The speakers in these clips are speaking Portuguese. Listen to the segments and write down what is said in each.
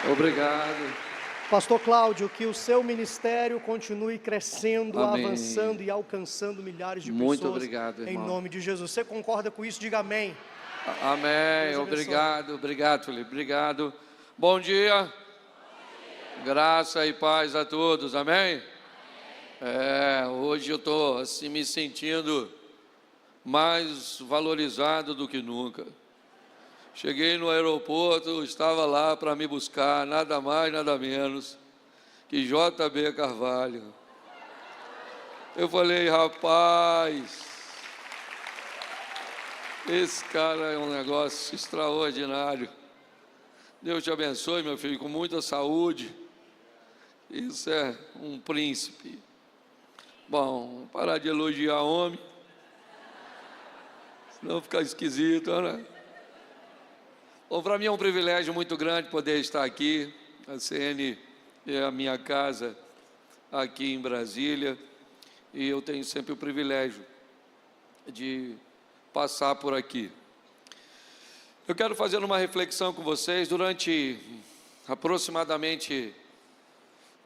Obrigado. Pastor Cláudio, que o seu ministério continue crescendo, Amém. avançando e alcançando milhares de Muito pessoas. obrigado, Em irmão. nome de Jesus. Você concorda com isso? Diga amém. Amém. Deus Obrigado, obrigado, Felipe. Obrigado. Bom dia. Graça e paz a todos. Amém? Hoje eu estou assim me sentindo mais valorizado do que nunca. Cheguei no aeroporto, estava lá para me buscar, nada mais, nada menos que JB Carvalho. Eu falei, rapaz, esse cara é um negócio extraordinário. Deus te abençoe, meu filho, com muita saúde. Isso é um príncipe. Bom, parar de elogiar homem, senão fica esquisito, né? Bom, para mim é um privilégio muito grande poder estar aqui. A CN é a minha casa aqui em Brasília e eu tenho sempre o privilégio de passar por aqui. Eu quero fazer uma reflexão com vocês. Durante aproximadamente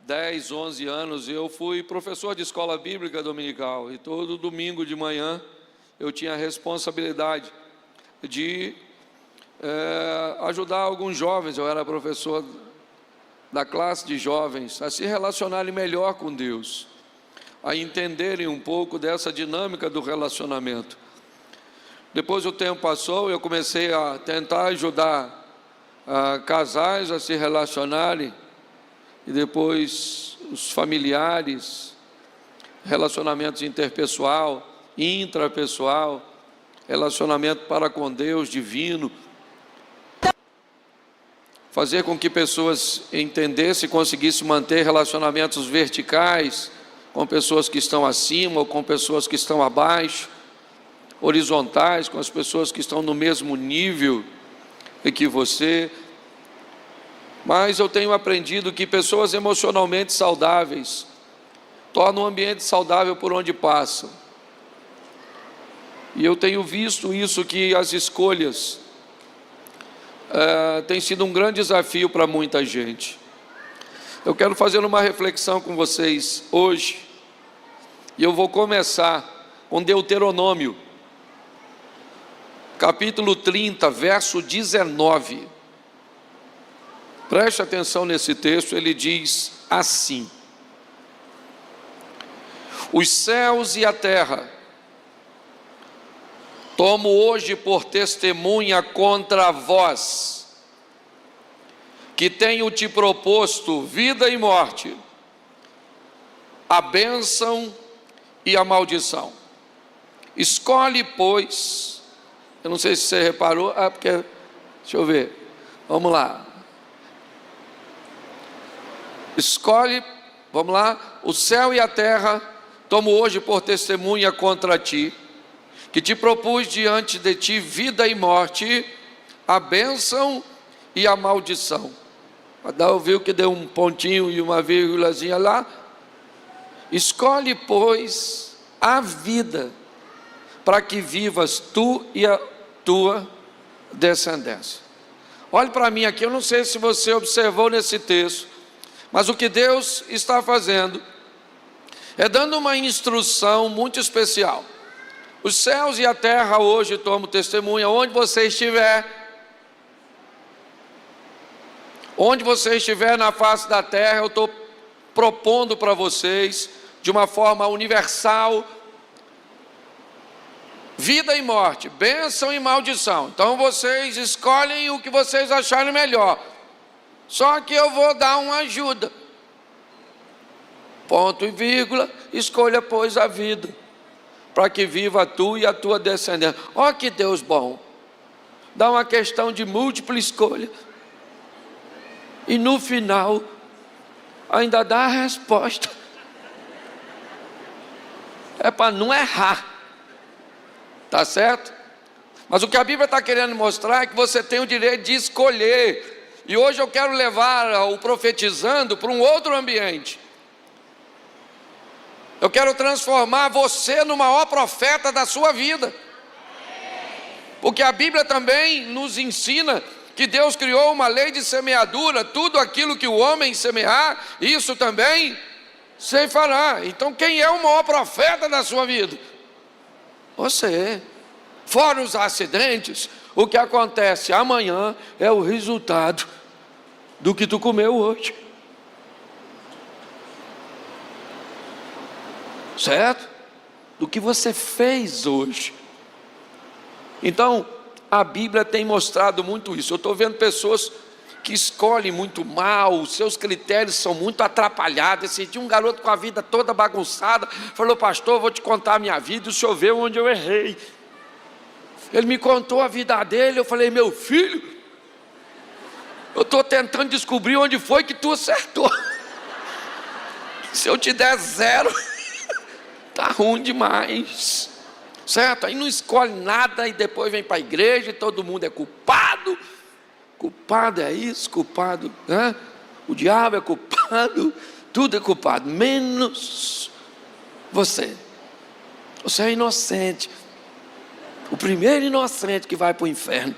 10, 11 anos, eu fui professor de escola bíblica dominical e todo domingo de manhã eu tinha a responsabilidade de ajudar alguns jovens. Eu era professor da classe de jovens a se relacionarem melhor com Deus, a entenderem um pouco dessa dinâmica do relacionamento. Depois o tempo passou, eu comecei a tentar ajudar casais a se relacionarem e depois os familiares, relacionamentos interpessoal, intrapessoal, relacionamento para com Deus divino, fazer com que pessoas entendessem e conseguissem manter relacionamentos verticais com pessoas que estão acima ou com pessoas que estão abaixo, horizontais com as pessoas que estão no mesmo nível que você. Mas eu tenho aprendido que pessoas emocionalmente saudáveis tornam um ambiente saudável por onde passam. E eu tenho visto isso, que as escolhas tem sido um grande desafio para muita gente. Eu quero fazer uma reflexão com vocês hoje, e eu vou começar com Deuteronômio, capítulo 30, verso 19. Preste atenção nesse texto, ele diz assim: os céus e a terra tomo hoje por testemunha contra vós, que tenho te proposto vida e morte, a bênção e a maldição. Escolhe, pois, eu não sei se você reparou, porque, deixa eu ver, vamos lá. Escolhe, vamos lá, o céu e a terra tomo hoje por testemunha contra ti, que te propus diante de ti vida e morte, a bênção e a maldição. Adão viu que deu um pontinho e uma vírgulazinha lá. Escolhe, pois, a vida, para que vivas tu e a tua descendência. Olhe para mim aqui, eu não sei se você observou nesse texto, mas o que Deus está fazendo é dando uma instrução muito especial. Os céus e a terra hoje tomam testemunha, onde você estiver na face da terra, eu estou propondo para vocês, de uma forma universal, vida e morte, bênção e maldição. Então vocês escolhem o que vocês acharem melhor, só que eu vou dar uma ajuda, ponto e vírgula, escolha pois a vida, para que viva tu e a tua descendência. Ó, que Deus bom, dá uma questão de múltipla escolha, e no final, ainda dá a resposta, é para não errar, tá certo? Mas o que a Bíblia está querendo mostrar é que você tem o direito de escolher, e hoje eu quero levar o profetizando para um outro ambiente. Eu quero transformar você no maior profeta da sua vida, porque a Bíblia também nos ensina que Deus criou uma lei de semeadura, tudo aquilo que o homem semear, isso também ceifará. Então quem é o maior profeta da sua vida? Você. Fora os acidentes, o que acontece amanhã é o resultado do que tu comeu hoje. Certo? Do que você fez hoje. Então, a Bíblia tem mostrado muito isso. Eu estou vendo pessoas que escolhem muito mal, os seus critérios são muito atrapalhados. Esse dia um garoto com a vida toda bagunçada falou: pastor, vou te contar a minha vida, e o senhor vê onde eu errei. Ele me contou a vida dele, eu falei: meu filho, eu estou tentando descobrir onde foi que tu acertou. Se eu te der 0, tá ruim demais, certo? Aí não escolhe nada e depois vem para a igreja e todo mundo é culpado. Culpado é isso, culpado, né? O diabo é culpado, tudo é culpado, menos você. Você é inocente, o primeiro inocente que vai para o inferno.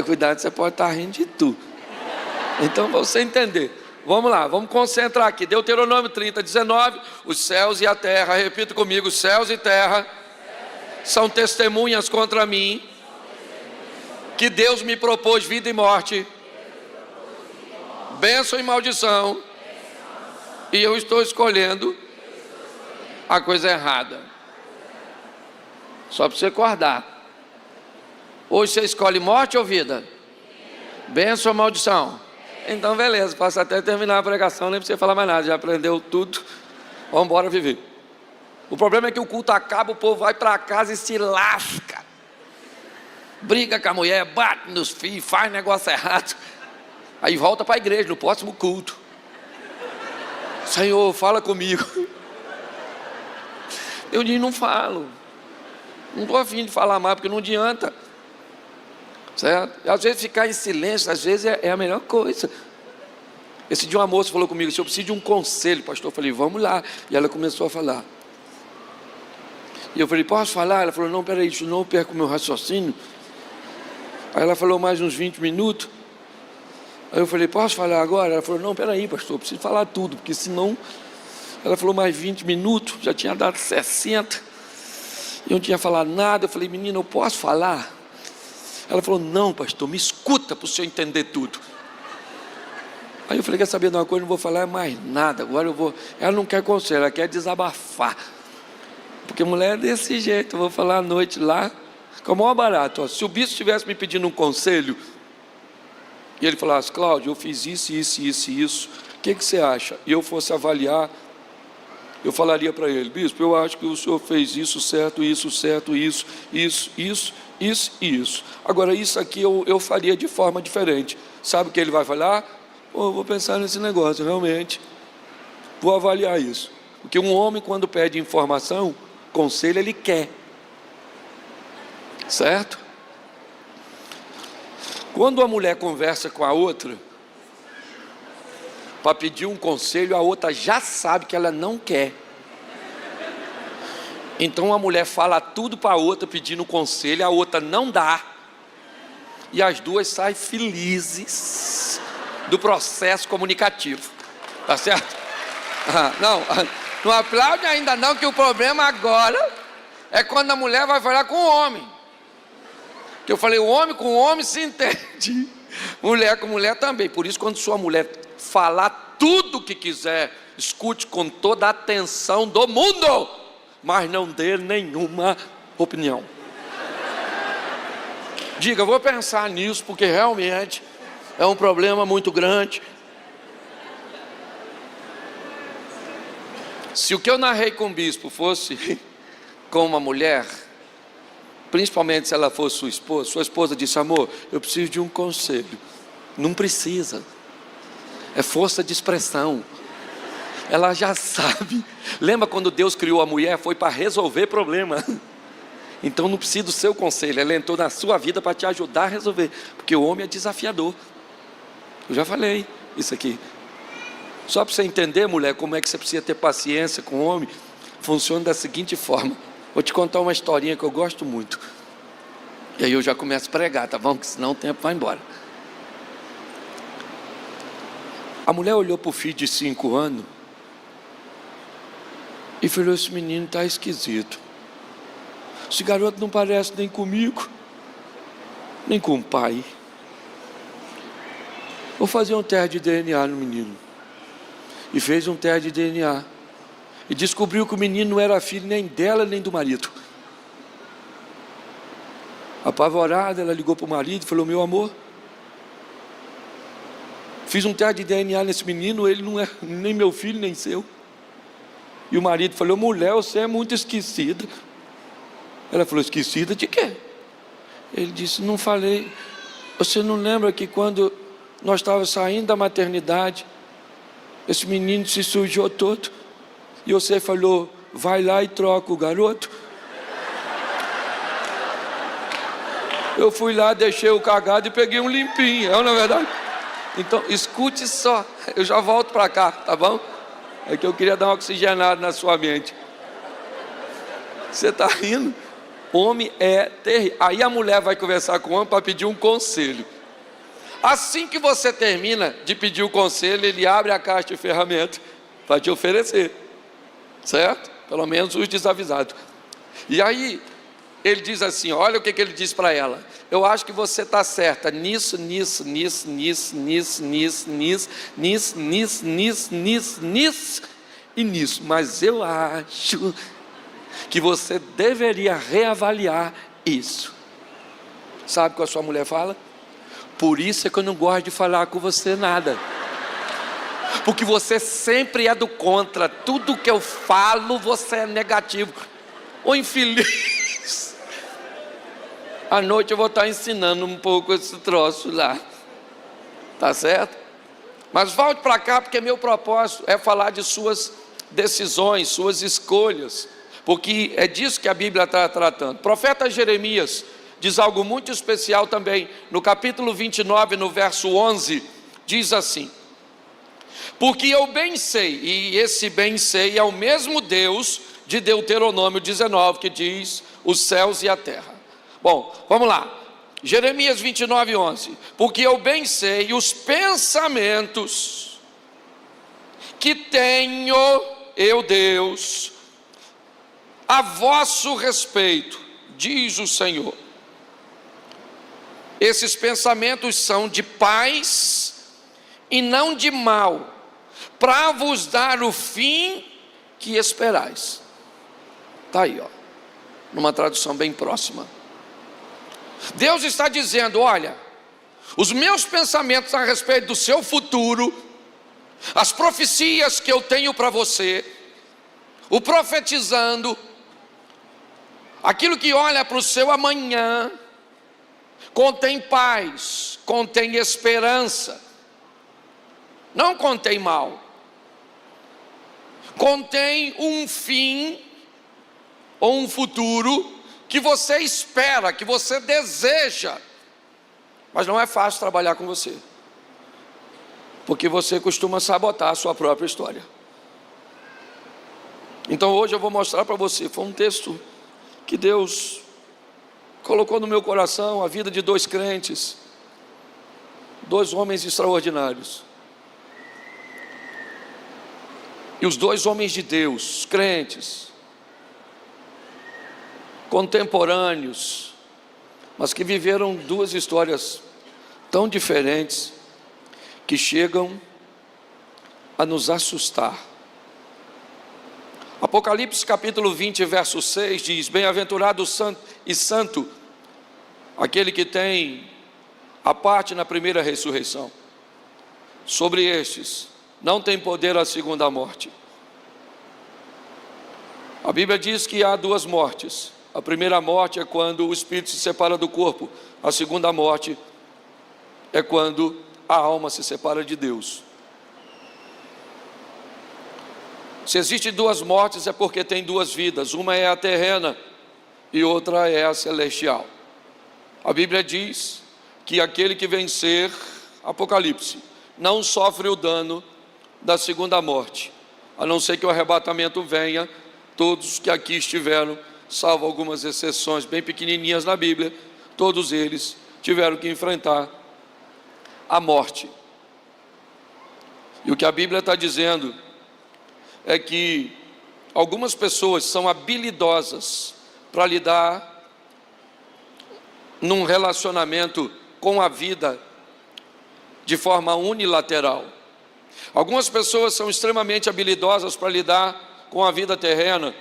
Cuidado, você pode estar rindo de tudo. Então, para você entender, vamos lá, vamos concentrar aqui. Deuteronômio 30, 19. Os céus e a terra, repita comigo: os céus e terra são testemunhas contra mim, que Deus me propôs vida e morte, bênção e maldição, e eu estou escolhendo a coisa errada. Só para você acordar. Hoje você escolhe morte ou vida? Bênção ou maldição? Então beleza, posso até terminar a pregação, nem precisa falar mais nada, já aprendeu tudo. Vamos embora viver. O problema é que o culto acaba, o povo vai para casa e se lasca. Briga com a mulher, bate nos filhos, faz negócio errado. Aí volta para a igreja no próximo culto. Senhor, fala comigo. Eu digo: não falo. Não estou afim de falar mais, porque não adianta. Certo? E às vezes ficar em silêncio, às vezes é a melhor coisa. Esse dia uma moça falou comigo: se eu preciso de um conselho, pastor. Eu falei: vamos lá. E ela começou a falar. E eu falei: posso falar? Ela falou: não, peraí, senão eu perco o meu raciocínio. Aí ela falou mais uns 20 minutos. Aí eu falei: posso falar agora? Ela falou: não, peraí, pastor, eu preciso falar tudo, porque senão... Ela falou mais 20 minutos, já tinha dado 60. Eu não tinha falado nada. Eu falei: menina, eu posso falar? Ela falou: não, pastor, me escuta para o senhor entender tudo. Aí eu falei: quer saber de uma coisa? Não vou falar mais nada, agora eu vou... Ela não quer conselho, ela quer desabafar. Porque mulher é desse jeito. Eu vou falar à noite lá, com o maior barato. Ó, se o bispo estivesse me pedindo um conselho, e ele falasse: Cláudio, eu fiz isso, isso, isso e isso, o que você acha? E eu fosse avaliar, eu falaria para ele: bispo, eu acho que o senhor fez isso certo, isso certo, isso e isso. Agora isso aqui eu faria de forma diferente. Sabe o que ele vai falar? Pô, eu vou pensar nesse negócio, realmente. Vou avaliar isso. Porque um homem, quando pede informação, conselho, ele quer. Certo? Quando a mulher conversa com a outra para pedir um conselho, a outra já sabe que ela não quer. Então a mulher fala tudo para a outra pedindo conselho, a outra não dá. E as duas saem felizes do processo comunicativo. Tá certo? Não aplaude ainda não, que o problema agora é quando a mulher vai falar com o homem. Que eu falei: o homem com o homem se entende, mulher com mulher também. Por isso, quando sua mulher falar tudo o que quiser, escute com toda a atenção do mundo, mas não dê nenhuma opinião. Diga: vou pensar nisso, porque realmente é um problema muito grande. Se o que eu narrei com o bispo fosse com uma mulher, principalmente se ela fosse sua esposa disse: amor, eu preciso de um conselho. Não precisa, é força de expressão. Ela já sabe. Lembra quando Deus criou a mulher? Foi para resolver problema. Então não precisa do seu conselho, ela entrou na sua vida para te ajudar a resolver, porque o homem é desafiador. Eu já falei isso aqui. Só para você entender, mulher, como é que você precisa ter paciência com o homem, funciona da seguinte forma. Vou te contar uma historinha que eu gosto muito. E aí eu já começo a pregar, tá bom? Porque senão o tempo vai embora. A mulher olhou para o filho de 5 anos e falou: esse menino está esquisito. Esse garoto não parece nem comigo, nem com o pai. Vou fazer um teste de DNA no menino. E fez um teste de DNA. E descobriu que o menino não era filho nem dela, nem do marido. Apavorada, ela ligou para o marido e falou: meu amor, fiz um teste de DNA nesse menino, ele não é nem meu filho, nem seu. E o marido falou: mulher, você é muito esquecida. Ela falou: esquecida de quê? Ele disse: não falei. Você não lembra que quando nós estávamos saindo da maternidade, esse menino se sujou todo, e você falou: vai lá e troca o garoto? Eu fui lá, deixei o cagado e peguei um limpinho, não é verdade? Então, escute só, eu já volto para cá, tá bom? É que eu queria dar uma oxigenada na sua mente. Você está rindo? Homem é terrível. Aí a mulher vai conversar com o homem para pedir um conselho. Assim que você termina de pedir o conselho, ele abre a caixa de ferramentas para te oferecer, certo? Pelo menos os desavisados. E aí ele diz assim: olha o que ele diz para ela: eu acho que você está certa nisso e nisso, mas eu acho que você deveria reavaliar isso. Sabe o que a sua mulher fala? Por isso é que eu não gosto de falar com você nada, porque você sempre é do contra, tudo que eu falo você é negativo. Ô infeliz, à noite eu vou estar ensinando um pouco esse troço lá, tá certo? Mas volte para cá, porque meu propósito é falar de suas decisões, suas escolhas, porque é disso que a Bíblia está tratando. O profeta Jeremias diz algo muito especial também, no capítulo 29, no verso 11, diz assim: porque eu bem sei, e esse bem sei é o mesmo Deus de Deuteronômio 19, que diz os céus e a terra. Bom, vamos lá, Jeremias 29, 11, porque eu bem sei os pensamentos que tenho, eu Deus, a vosso respeito, diz o Senhor. Esses pensamentos são de paz e não de mal, para vos dar o fim que esperais. Está aí, ó, numa tradução bem próxima. Deus está dizendo: olha, os meus pensamentos a respeito do seu futuro, as profecias que eu tenho para você, o profetizando, aquilo que olha para o seu amanhã, contém paz, contém esperança, não contém mal, contém um fim ou um futuro que você espera, que você deseja, mas não é fácil trabalhar com você, porque você costuma sabotar a sua própria história. Então hoje eu vou mostrar para você, foi um texto que Deus colocou no meu coração, a vida de 2 crentes, 2 homens extraordinários. E os 2 homens de Deus, crentes, contemporâneos, mas que viveram 2 histórias tão diferentes, que chegam a nos assustar. Apocalipse capítulo 20, verso 6 diz: bem-aventurado e santo aquele que tem a parte na primeira ressurreição. Sobre estes não tem poder a segunda morte. A Bíblia diz que há 2 mortes. A primeira morte é quando o espírito se separa do corpo. A segunda morte é quando a alma se separa de Deus. Se existem 2 mortes é porque tem 2 vidas. Uma é a terrena e outra é a celestial. A Bíblia diz que aquele que vencer, Apocalipse, não sofre o dano da segunda morte, a não ser que o arrebatamento venha. Todos que aqui estiveram, salvo algumas exceções bem pequenininhas na Bíblia, todos eles tiveram que enfrentar a morte. E o que a Bíblia está dizendo é que algumas pessoas são habilidosas para lidar num relacionamento com a vida de forma unilateral. Algumas pessoas são extremamente habilidosas para lidar com a vida terrena,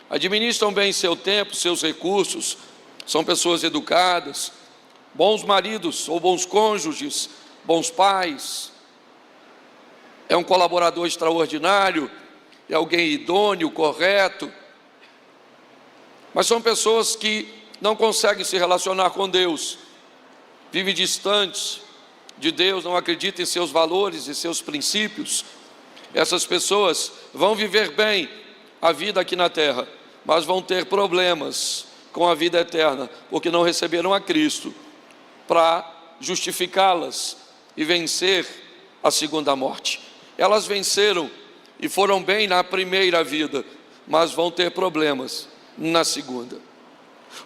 administram bem seu tempo, seus recursos, são pessoas educadas, bons maridos ou bons cônjuges, bons pais, é um colaborador extraordinário, é alguém idôneo, correto, mas são pessoas que não conseguem se relacionar com Deus, vivem distantes de Deus, não acreditam em seus valores e seus princípios. Essas pessoas vão viver bem a vida aqui na terra, mas vão ter problemas com a vida eterna, porque não receberam a Cristo para justificá-las e vencer a segunda morte. Elas venceram e foram bem na primeira vida, mas vão ter problemas na segunda.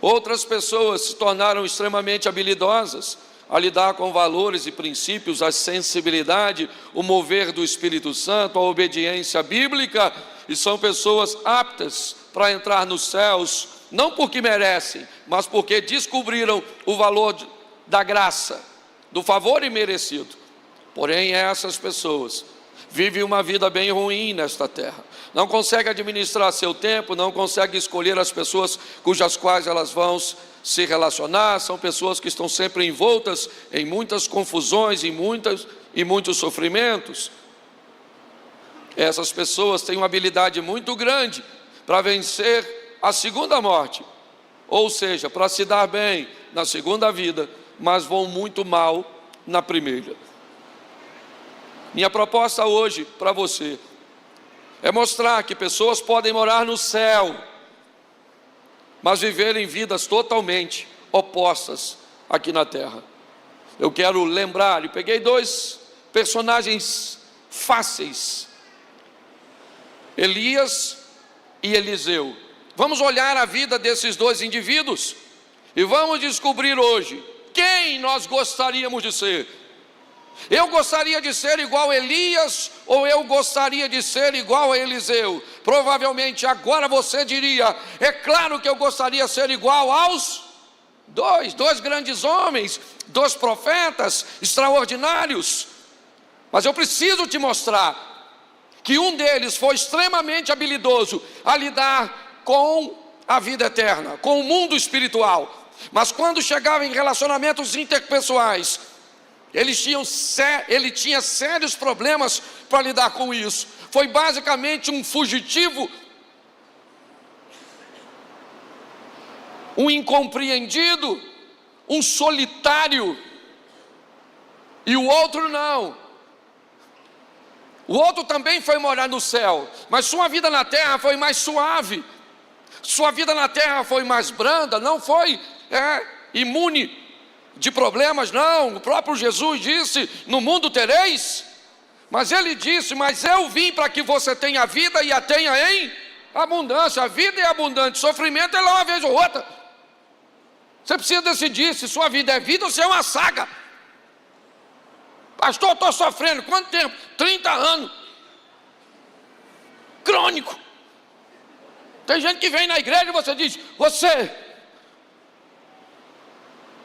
Outras pessoas se tornaram extremamente habilidosas a lidar com valores e princípios, a sensibilidade, o mover do Espírito Santo, a obediência bíblica, e são pessoas aptas para entrar nos céus, não porque merecem, mas porque descobriram o valor da graça, do favor imerecido. Porém, essas pessoas vivem uma vida bem ruim nesta terra, não conseguem administrar seu tempo, não conseguem escolher as pessoas cujas quais elas vão se relacionar, são pessoas que estão sempre envoltas em muitas confusões, em muitos sofrimentos. Essas pessoas têm uma habilidade muito grande para vencer a segunda morte, ou seja, para se dar bem na segunda vida, mas vão muito mal na primeira. Minha proposta hoje para você é mostrar que pessoas podem morar no céu, mas viverem vidas totalmente opostas aqui na terra. Eu quero lembrar, eu peguei dois personagens fáceis, Elias e Eliseu. Vamos olhar a vida desses dois indivíduos e vamos descobrir hoje quem nós gostaríamos de ser. Eu gostaria de ser igual a Elias ou eu gostaria de ser igual a Eliseu? Provavelmente agora você diria, é claro que eu gostaria de ser igual aos dois grandes homens, dois profetas extraordinários. Mas eu preciso te mostrar que um deles foi extremamente habilidoso a lidar com a vida eterna, com o mundo espiritual. Mas quando chegava em relacionamentos interpessoais, ele tinha sérios problemas para lidar com isso. Foi basicamente um fugitivo, um incompreendido, um solitário. E o outro não. O outro também foi morar no céu, mas sua vida na terra foi mais suave. Sua vida na terra foi mais branda, não foi imune de problemas, não. O próprio Jesus disse, no mundo tereis, mas ele disse, mas eu vim para que você tenha vida e a tenha em abundância. A vida é abundante, sofrimento é lá uma vez ou outra. Você precisa decidir se sua vida é vida ou se é uma saga. Pastor, eu estou sofrendo, quanto tempo? 30 anos, crônico. Tem gente que vem na igreja e você diz, você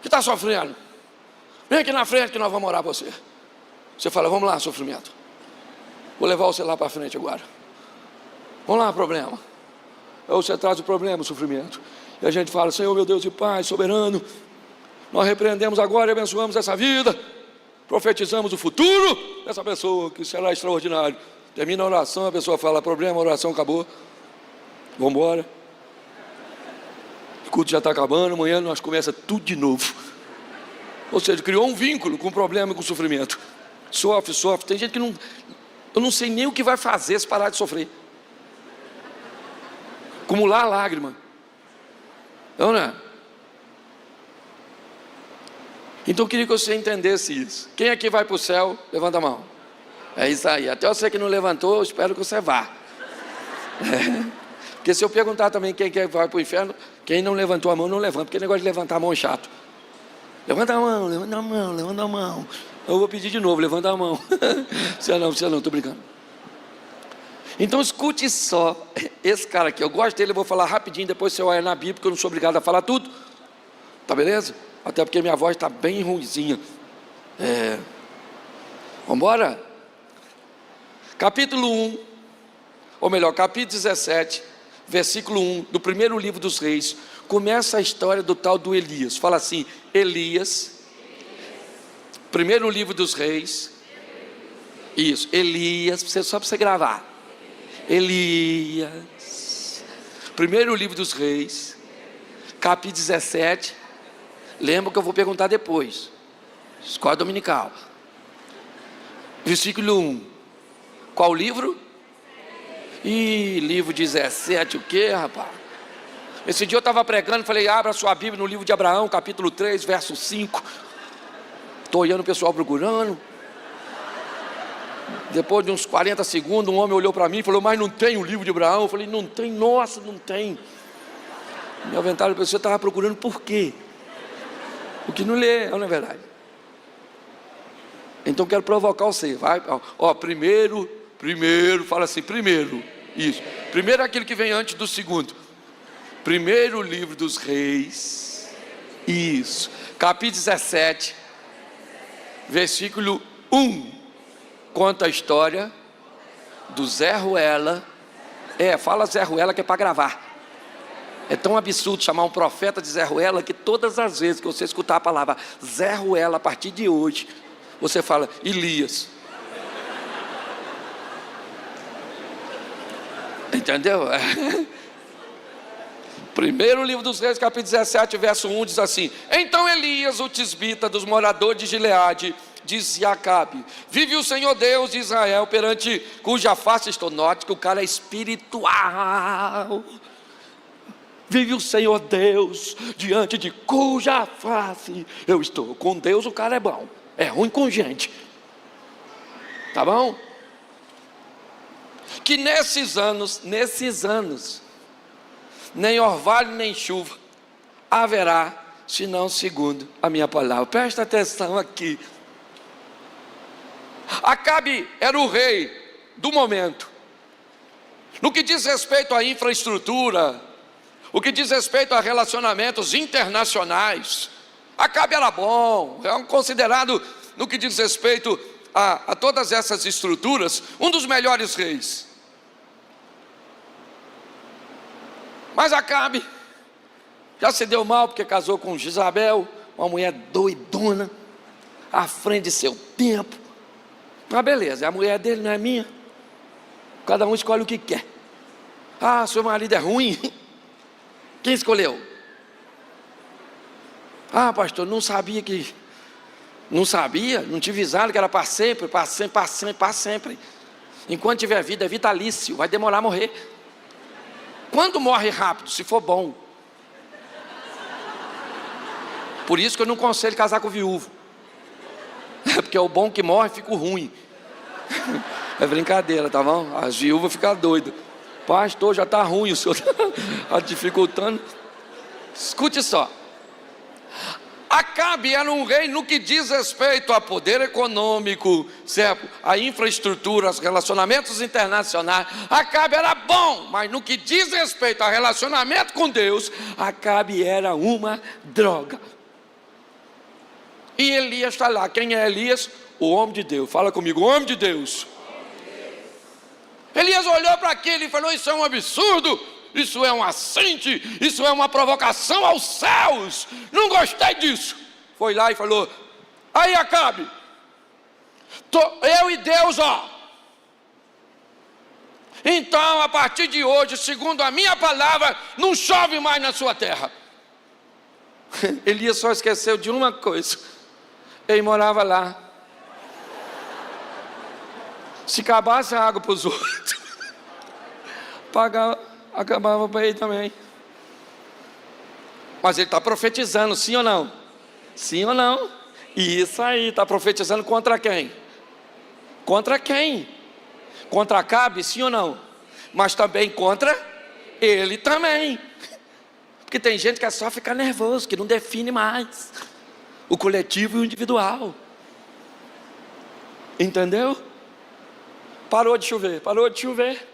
que está sofrendo, vem aqui na frente que nós vamos orar por você. Você fala, vamos lá, sofrimento, vou levar você lá para frente agora. Vamos lá, problema. Aí você traz o problema, o sofrimento, e a gente fala, Senhor meu Deus e Pai soberano, nós repreendemos agora e abençoamos essa vida, profetizamos o futuro dessa pessoa que será extraordinário. Termina a oração, a pessoa fala, problema, a oração acabou, vamos embora. O culto já está acabando, amanhã nós começamos tudo de novo. Ou seja, criou um vínculo com o problema e com o sofrimento. Sofre. Tem gente que eu não sei nem o que vai fazer se parar de sofrer. Acumular lágrima. Não é? Então eu queria que você entendesse isso. Quem aqui vai para o céu, levanta a mão. É isso aí. Até você que não levantou, eu espero que você vá. Porque se eu perguntar também quem vai para o inferno, quem não levantou a mão, não levanta. Porque negócio de levantar a mão é chato. Levanta a mão, levanta a mão, levanta a mão. Eu vou pedir de novo, levanta a mão. Você não, estou brincando. Então escute só, esse cara aqui, eu gosto dele, eu vou falar rapidinho, depois você olha na Bíblia, porque eu não sou obrigado a falar tudo. Tá beleza? Até porque minha voz está bem ruimzinha. Vamos embora? Capítulo 1, ou melhor, capítulo 17, versículo 1, do primeiro livro dos reis, começa a história do tal do Elias. Fala assim, Elias, primeiro livro dos reis, isso, Elias, só para você gravar, Elias, primeiro livro dos reis, capítulo 17, lembra que eu vou perguntar depois, escola dominical, versículo 1, qual livro? Livro 17, o que, rapaz? Esse dia eu estava pregando, falei, abra sua Bíblia no livro de Abraão, capítulo 3, verso 5, estou olhando o pessoal procurando, depois de uns 40 segundos, um homem olhou para mim e falou, mas não tem o livro de Abraão? Eu falei, não tem, nossa, não tem. Me aventaram, a pessoa estava procurando por quê? Porque não lê, não é verdade? Então quero provocar você, vai, primeiro, fala assim, primeiro, isso, primeiro é aquele que vem antes do segundo, primeiro livro dos reis, isso, capítulo 17, versículo 1, conta a história do Zé Ruela, fala Zé Ruela que é para gravar, é tão absurdo chamar um profeta de Zé Ruela, que todas as vezes que você escutar a palavra Zé Ruela, a partir de hoje, você fala Elias, entendeu? Primeiro livro dos reis, capítulo 17, verso 1, diz assim, então Elias, o tisbita dos moradores de Gileade, disse a Acabe, vive o Senhor Deus de Israel, perante cuja face estou, note que o cara é espiritual, vive o Senhor Deus, diante de cuja face eu estou, com Deus o cara é bom, é ruim com gente, tá bom? Que nesses anos, nem orvalho nem chuva haverá, senão segundo a minha palavra. Presta atenção aqui. Acabe era o rei do momento. No que diz respeito à infraestrutura, o que diz respeito a relacionamentos internacionais, Acabe era bom, é considerado, no que diz respeito a todas essas estruturas, um dos melhores reis. Mas Acabe já se deu mal porque casou com Jezabel, uma mulher doidona, à frente de seu tempo. Mas beleza, a mulher dele não é minha, cada um escolhe o que quer. Seu marido é ruim, quem escolheu? Pastor, não sabia, não te avisaram que era para sempre, para sempre, para sempre, para sempre. Enquanto tiver vida, é vitalício, vai demorar a morrer. Quando morre rápido, se for bom. Por isso que eu não aconselho casar com viúvo. Porque é o bom que morre, fica o ruim. É brincadeira, tá bom? As viúvas ficam doidas. Pastor, já está ruim, o senhor está dificultando. Escute só. Acabe era um rei no que diz respeito a poder econômico, certo? A infraestrutura, os relacionamentos internacionais. Acabe era bom, mas no que diz respeito a relacionamento com Deus, Acabe era uma droga. E Elias está lá. Quem é Elias? O homem de Deus. Fala comigo, o homem de Deus. Elias olhou para aquilo e falou, isso é um absurdo, isso é um assinte, isso é uma provocação aos céus, não gostei disso. Foi lá e falou, aí Acabe, eu e Deus, então a partir de hoje, segundo a minha palavra, não chove mais na sua terra. Elias só esqueceu de uma coisa, ele morava lá. Se acabasse a água para os outros, acabava para ele também. Mas ele está profetizando, sim ou não? Sim ou não? Isso aí, está profetizando contra quem? Contra quem? Contra Acabe, sim ou não? Mas também contra ele também. Porque tem gente que é só ficar nervoso, que não define mais. o coletivo e o individual. Entendeu? Parou de chover, parou de chover.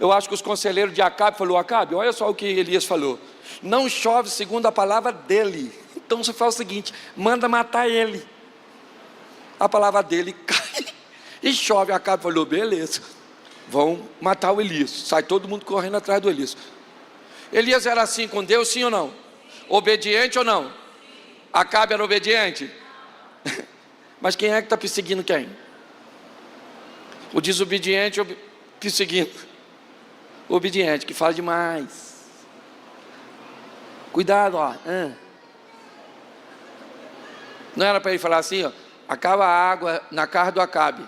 Eu acho que os conselheiros de Acabe falaram: Acabe, olha só o que Elias falou: não chove segundo a palavra dele. Então você faz o seguinte: manda matar ele. A palavra dele cai e chove. Acabe falou: beleza, vão matar o Elias. Sai todo mundo correndo atrás do Elias. Elias era assim com Deus, sim ou não? Obediente ou não? Acabe era obediente? Mas quem é que está perseguindo quem? O desobediente perseguindo o obediente, que fala demais. Cuidado, ó. Não era para ele falar assim, ó: acaba a água na casa do Acabe.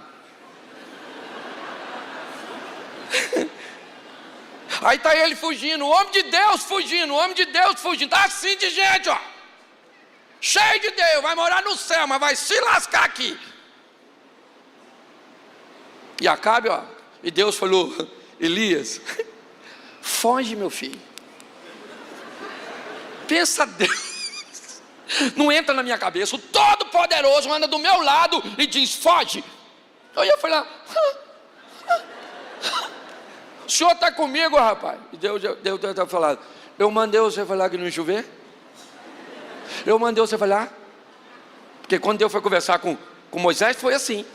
Aí está ele fugindo, o homem de Deus fugindo, o homem de Deus fugindo. Está assim de gente, ó, cheio de Deus, vai morar no céu, mas vai se lascar aqui. E Acabe, ó, e Deus falou: Elias, foge, meu filho. Pensa Deus, não entra na minha cabeça. O Todo-Poderoso anda do meu lado e diz: foge. Eu ia falar: o senhor está comigo, rapaz? E Deus está falando: eu mandei você falar que não ia chover? Eu mandei você falar? Porque quando Deus foi conversar com Moisés, foi assim.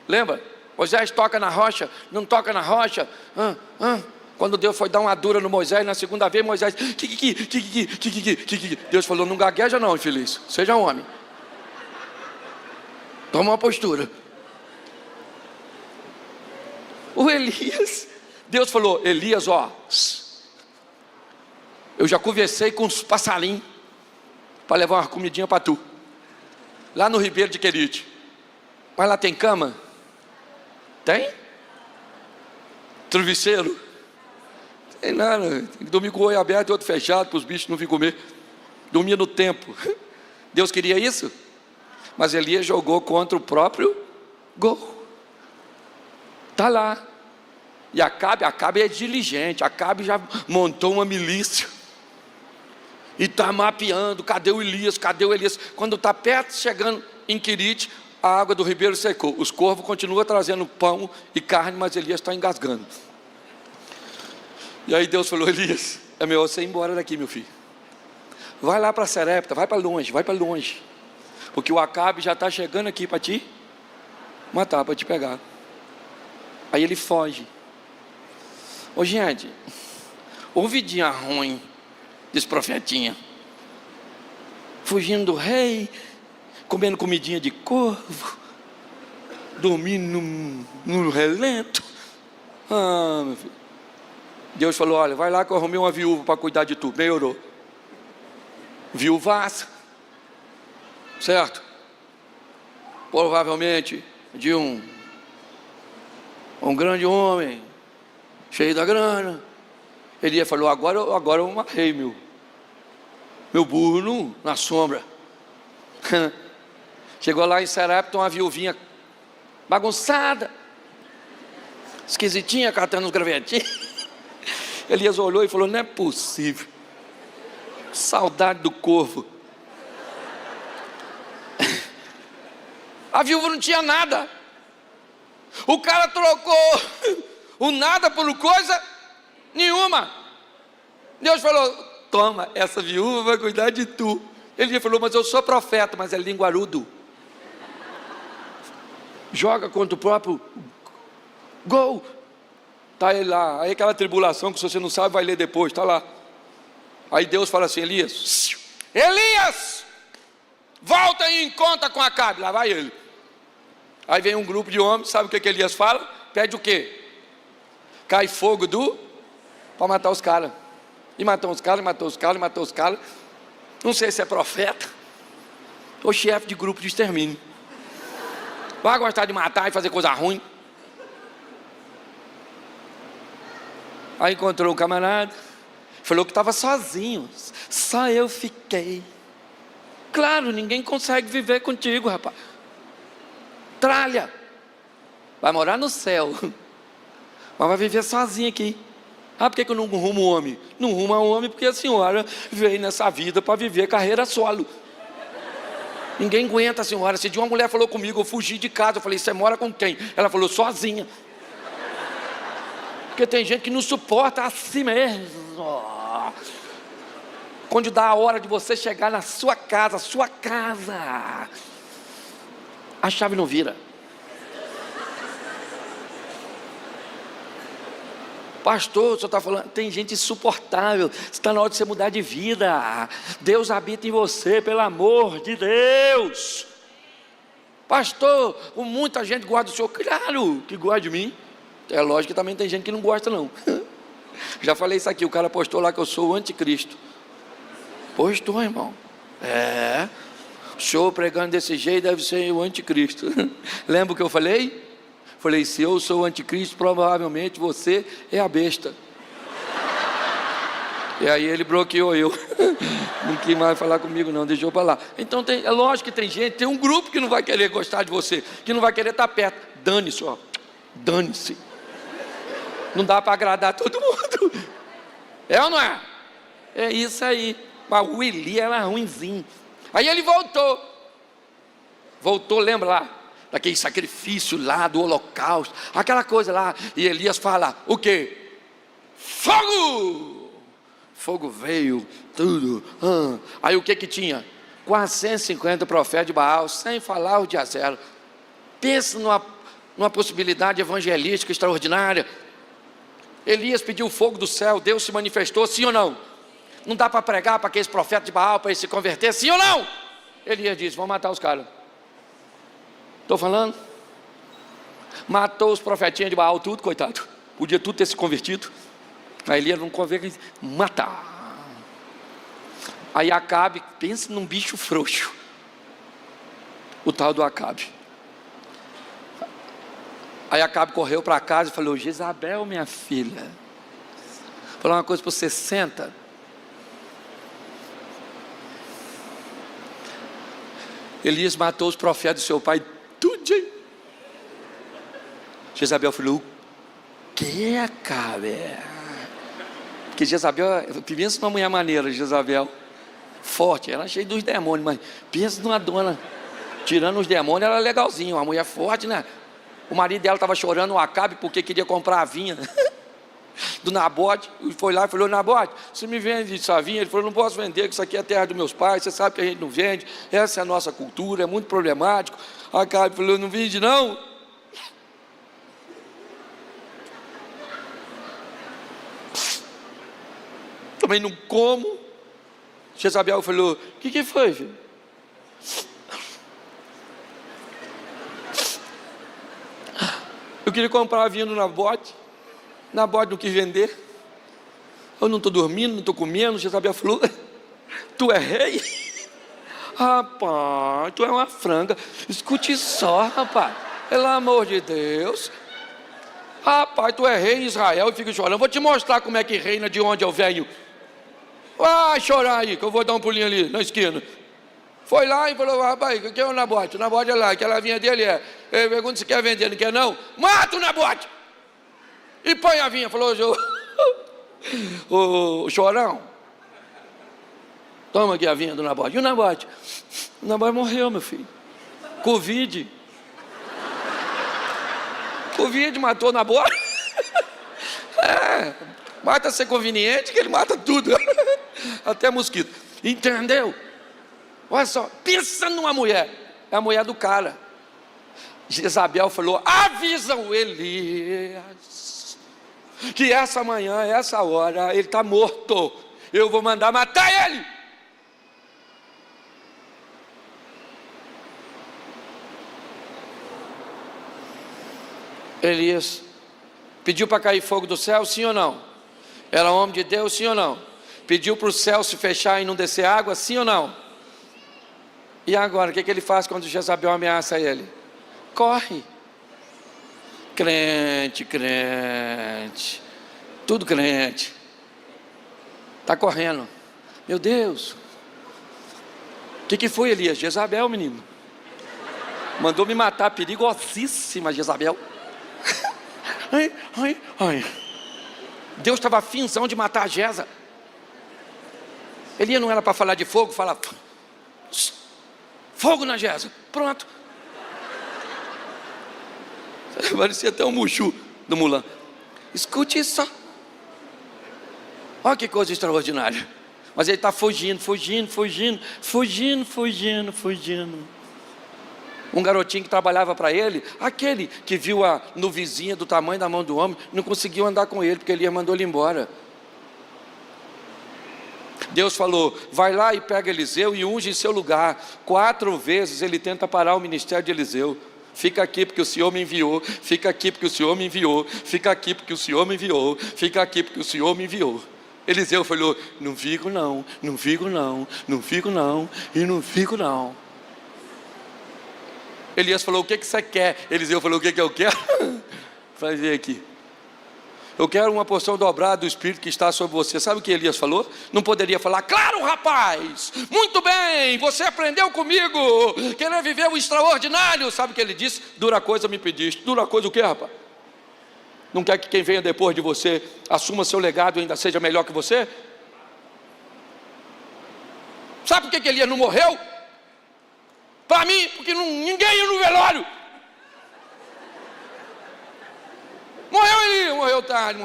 Lembra? Moisés toca na rocha, não toca na rocha. Quando Deus foi dar uma dura no Moisés, na segunda vez, Moisés, Deus falou: não gagueja não, infeliz, seja homem. Toma uma postura. O Elias, Deus falou: Elias, ó, eu já conversei com os passarinhos para levar uma comidinha para tu, lá no Ribeiro de Querite. Mas lá tem cama? Tem? Travesseiro? Tem nada, tem que dormir com o olho aberto e outro fechado, para os bichos não virem comer. Dormia no tempo. Deus queria isso? Mas Elias jogou contra o próprio gol. Está lá. E Acabe é diligente. Acabe já montou uma milícia e está mapeando: cadê o Elias, cadê o Elias? Quando está perto, chegando em Querite, a água do ribeiro secou. Os corvos continuam trazendo pão e carne, mas Elias está engasgando. E aí Deus falou: Elias, é melhor você ir embora daqui, meu filho. Vai lá para Serepta, vai para longe. Porque o Acabe já está chegando aqui para te matar, para te pegar. Aí ele foge. Ô gente, ouvidinha ruim desse profetinha. Fugindo do rei, comendo comidinha de corvo, dormindo no relento. Meu filho. Deus falou: olha, vai lá que eu arrumei uma viúva para cuidar de tu. Melhorou. Viúvaça, certo? Provavelmente de um grande homem, cheio da grana. Elias falou: agora eu amarrei meu burro na sombra. Chegou lá em Serepta, uma viuvinha bagunçada, esquisitinha, catando os gravetinhos. Elias olhou e falou: não é possível, saudade do corvo. A viúva não tinha nada. O cara trocou o nada por coisa nenhuma. Deus falou: toma, essa viúva vai cuidar de tu. Ele falou: mas eu sou profeta, mas é linguarudo. Joga contra o próprio gol. Está ele lá. Aí aquela tribulação que se você não sabe vai ler depois, está lá. Aí Deus fala assim: Elias, volta e encontra com Acabe. Lá vai ele. Aí vem um grupo de homens, sabe o que Elias fala? Pede o quê? Cai fogo para matar os caras. E matou os caras. Não sei se é profeta ou chefe de grupo de extermínio. Vai gostar de matar e fazer coisa ruim. Aí encontrou um camarada, falou que estava sozinho. Só eu fiquei. Claro, ninguém consegue viver contigo, rapaz. Tralha. Vai morar no céu, mas vai viver sozinho aqui. Por que eu não rumo homem? Não rumo homem porque a senhora veio nessa vida para viver carreira solo. Ninguém aguenta a senhora. Esse dia uma mulher falou comigo, eu fugi de casa. Eu falei, você mora com quem? Ela falou, sozinha. Porque tem gente que não suporta assim mesmo. Quando dá a hora de você chegar na sua casa, a chave não vira. Pastor, o senhor está falando, tem gente insuportável, está na hora de você mudar de vida. Deus habita em você, pelo amor de Deus. Pastor, muita gente gosta do senhor. Claro que gosta de mim. É lógico que também tem gente que não gosta não. Já falei isso aqui, o cara postou lá que eu sou o anticristo. Postou, irmão. O senhor pregando desse jeito deve ser o anticristo. Lembra o que eu falei? Falei, se eu sou o anticristo, provavelmente você é a besta. E aí ele bloqueou eu. Não quis mais falar comigo não, deixou para lá. Então é lógico que tem gente, tem um grupo que não vai querer gostar de você, que não vai querer estar perto. Dane-se, ó. Dane-se. Não dá para agradar todo mundo. É ou não é? É isso aí. Mas o Eli era ruinzinho. Aí ele voltou, lembra lá? Daquele sacrifício lá do holocausto, aquela coisa lá, e Elias fala, o quê? Fogo! Fogo veio, tudo. Aí o que tinha? Quase 150 profetas de Baal, sem falar o de Azera. Pensa numa possibilidade evangelística extraordinária. Elias pediu fogo do céu, Deus se manifestou, sim ou não? Não dá para pregar para aqueles profetas de Baal, para eles se converter, sim ou não? Elias disse, vamos matar os caras. Estou falando? Matou os profetinhos de Baal, tudo, coitado. Podia tudo ter se convertido. Mas Elias não converte, matar. Aí Acabe, pensa num bicho frouxo. O tal do Acabe. Aí Acabe correu para casa e falou, Jezabel, minha filha, vou falar uma coisa para você, senta. Elias matou os profetas do seu pai, tudinho. Jezabel falou, o que, Acabe? Porque Jezabel, pensa numa mulher maneira, Jezabel, forte, ela é cheia dos demônios, mas pensa numa dona, tirando os demônios, ela é legalzinha, uma mulher forte, né? O marido dela estava chorando, o Acabe, porque queria comprar a vinha do Nabote. Foi lá e falou, Nabote, você me vende essa vinha? Ele falou, não posso vender, que isso aqui é a terra dos meus pais, você sabe que a gente não vende, essa é a nossa cultura, é muito problemático. O Acabe falou, não vende não? Também não como. Jezabel falou, o que foi, filho? Eu queria comprar a vinha do Nabote não quis vender. Eu não estou dormindo, não estou comendo. Jezabel falou, tu é rei? Rapaz, tu é uma franga. Escute só, rapaz, pelo amor de Deus. Rapaz, tu é rei em Israel e fica chorando. Vou te mostrar como é que reina de onde eu venho. Vai chorar aí, que eu vou dar um pulinho ali na esquina. Foi lá e falou, rapaz, o que é o Nabote? O Nabote é lá, aquela vinha dele é. Ele pergunta se quer vender, não quer não? Mata o Nabote! E põe a vinha. Falou, o chorão, toma aqui a vinha do Nabote. E o Nabote? O Nabote morreu, meu filho. Covid matou o Nabote. Basta ser conveniente que ele mata tudo. Até mosquito. Entendeu? Olha só, pensa numa mulher. É a mulher do cara. Jezabel falou, avisa o Elias que essa manhã, essa hora, ele está morto. Eu vou mandar matar ele. Elias pediu para cair fogo do céu, sim ou não? Era homem de Deus, sim ou não? Pediu para o céu se fechar e não descer água, sim ou não? E agora, o que ele faz quando Jezabel ameaça ele? Corre. Crente, tudo crente, está correndo. Meu Deus, o que foi, Elias? Jezabel, menino, mandou me matar, perigosíssima Jezabel. Ai. Deus estava afinzão de matar a Jeza. Elias não era para falar de fogo, fala fogo na Gesa. Pronto. Parecia até um Mushu do Mulan. Escute isso. Olha que coisa extraordinária. Mas ele está fugindo. Um garotinho que trabalhava para ele, aquele que viu a nuvizinha do tamanho da mão do homem, não conseguiu andar com ele, porque Elias mandou ele embora. Deus falou, vai lá e pega Eliseu e unge em seu lugar. 4 vezes ele tenta parar o ministério de Eliseu. Fica aqui porque o Senhor me enviou. Fica aqui porque o Senhor me enviou. Fica aqui porque o Senhor me enviou. Fica aqui porque o Senhor me enviou. Eliseu falou, não fico não, não fico não, não fico não e não fico não. Elias falou, o que você quer? Eliseu falou, o que eu quero? Vai ver aqui. Eu quero uma porção dobrada do Espírito que está sobre você. Sabe o que Elias falou? Não poderia falar, claro rapaz, muito bem, você aprendeu comigo, querer viver o extraordinário. Sabe o que ele disse? Dura coisa me pediste. Dura coisa o que, rapaz? Não quer que quem venha depois de você assuma seu legado e ainda seja melhor que você? Sabe por que Elias não morreu? Para mim, porque ninguém ia no velório. Morreu tarde.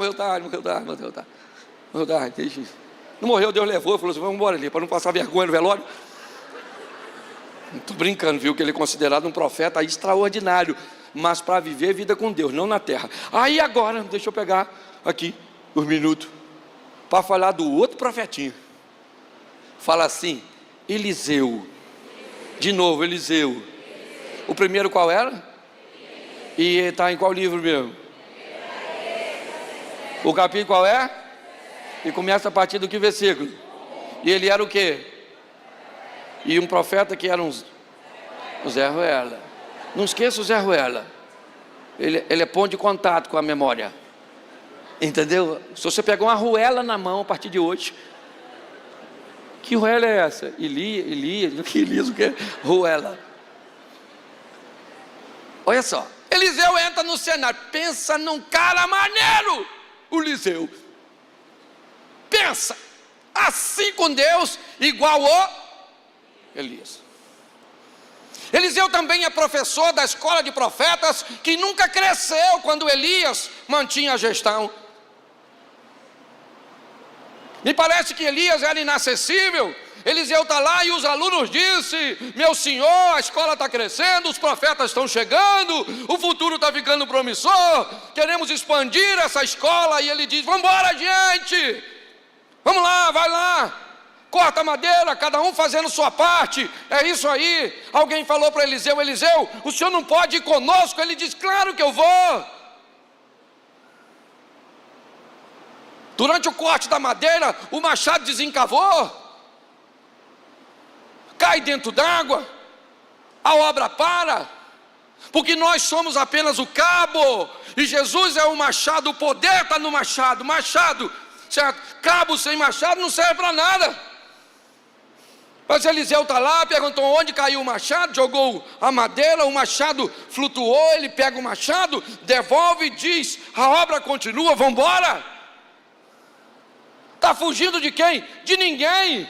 Não morreu, Deus levou, falou assim, vamos embora ali, para não passar vergonha no velório. Não estou brincando, viu, que ele é considerado um profeta extraordinário, mas para viver vida com Deus, não na terra. Aí agora, deixa eu pegar aqui os minutos, para falar do outro profetinho. Fala assim, Eliseu. De novo, Eliseu. O primeiro qual era? E está em qual livro mesmo? O capítulo qual é? E começa a partir do que versículo? E ele era o quê? E um profeta que era o Zé Ruela. Não esqueça o Zé Ruela. Ele é ponto de contato com a memória. Entendeu? Se você pegar uma ruela na mão a partir de hoje, que ruela é essa? Elias, o que? Ruela. Olha só, Eliseu entra no cenário, pensa num cara maneiro, o Eliseu. Pensa, assim com Deus, igual o Elias. Eliseu também é professor da escola de profetas, que nunca cresceu quando Elias mantinha a gestão. Me parece que Elias era inacessível. Eliseu está lá e os alunos dizem, meu senhor, a escola está crescendo, os profetas estão chegando, o futuro está ficando promissor, queremos expandir essa escola. E ele diz, vamos embora gente, vamos lá, vai lá, corta a madeira, cada um fazendo sua parte, é isso aí. Alguém falou para Eliseu, o senhor não pode ir conosco? Ele diz, claro que eu vou. Durante o corte da madeira, o machado desencavou, cai dentro d'água, a obra para, porque nós somos apenas o cabo, e Jesus é o machado, o poder está no machado, certo? Cabo sem machado não serve para nada. Mas Eliseu está lá, perguntou onde caiu o machado, jogou a madeira, o machado flutuou, ele pega o machado, devolve e diz, a obra continua, vamos embora. Está fugindo de quem? De ninguém.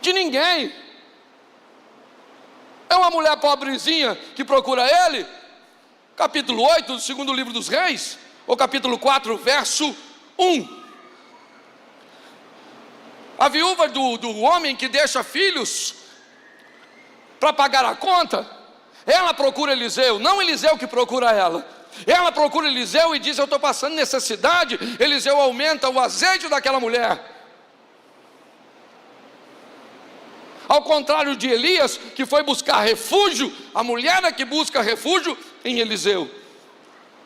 De ninguém. É uma mulher pobrezinha que procura ele. Capítulo 8 do segundo livro dos Reis, ou capítulo 4, verso 1. A viúva do homem que deixa filhos para pagar a conta, ela procura Eliseu, não Eliseu que procura ela. Ela procura Eliseu e diz, eu estou passando necessidade. Eliseu aumenta o azeite daquela mulher. Ao contrário de Elias, que foi buscar refúgio, a mulher é que busca refúgio em Eliseu.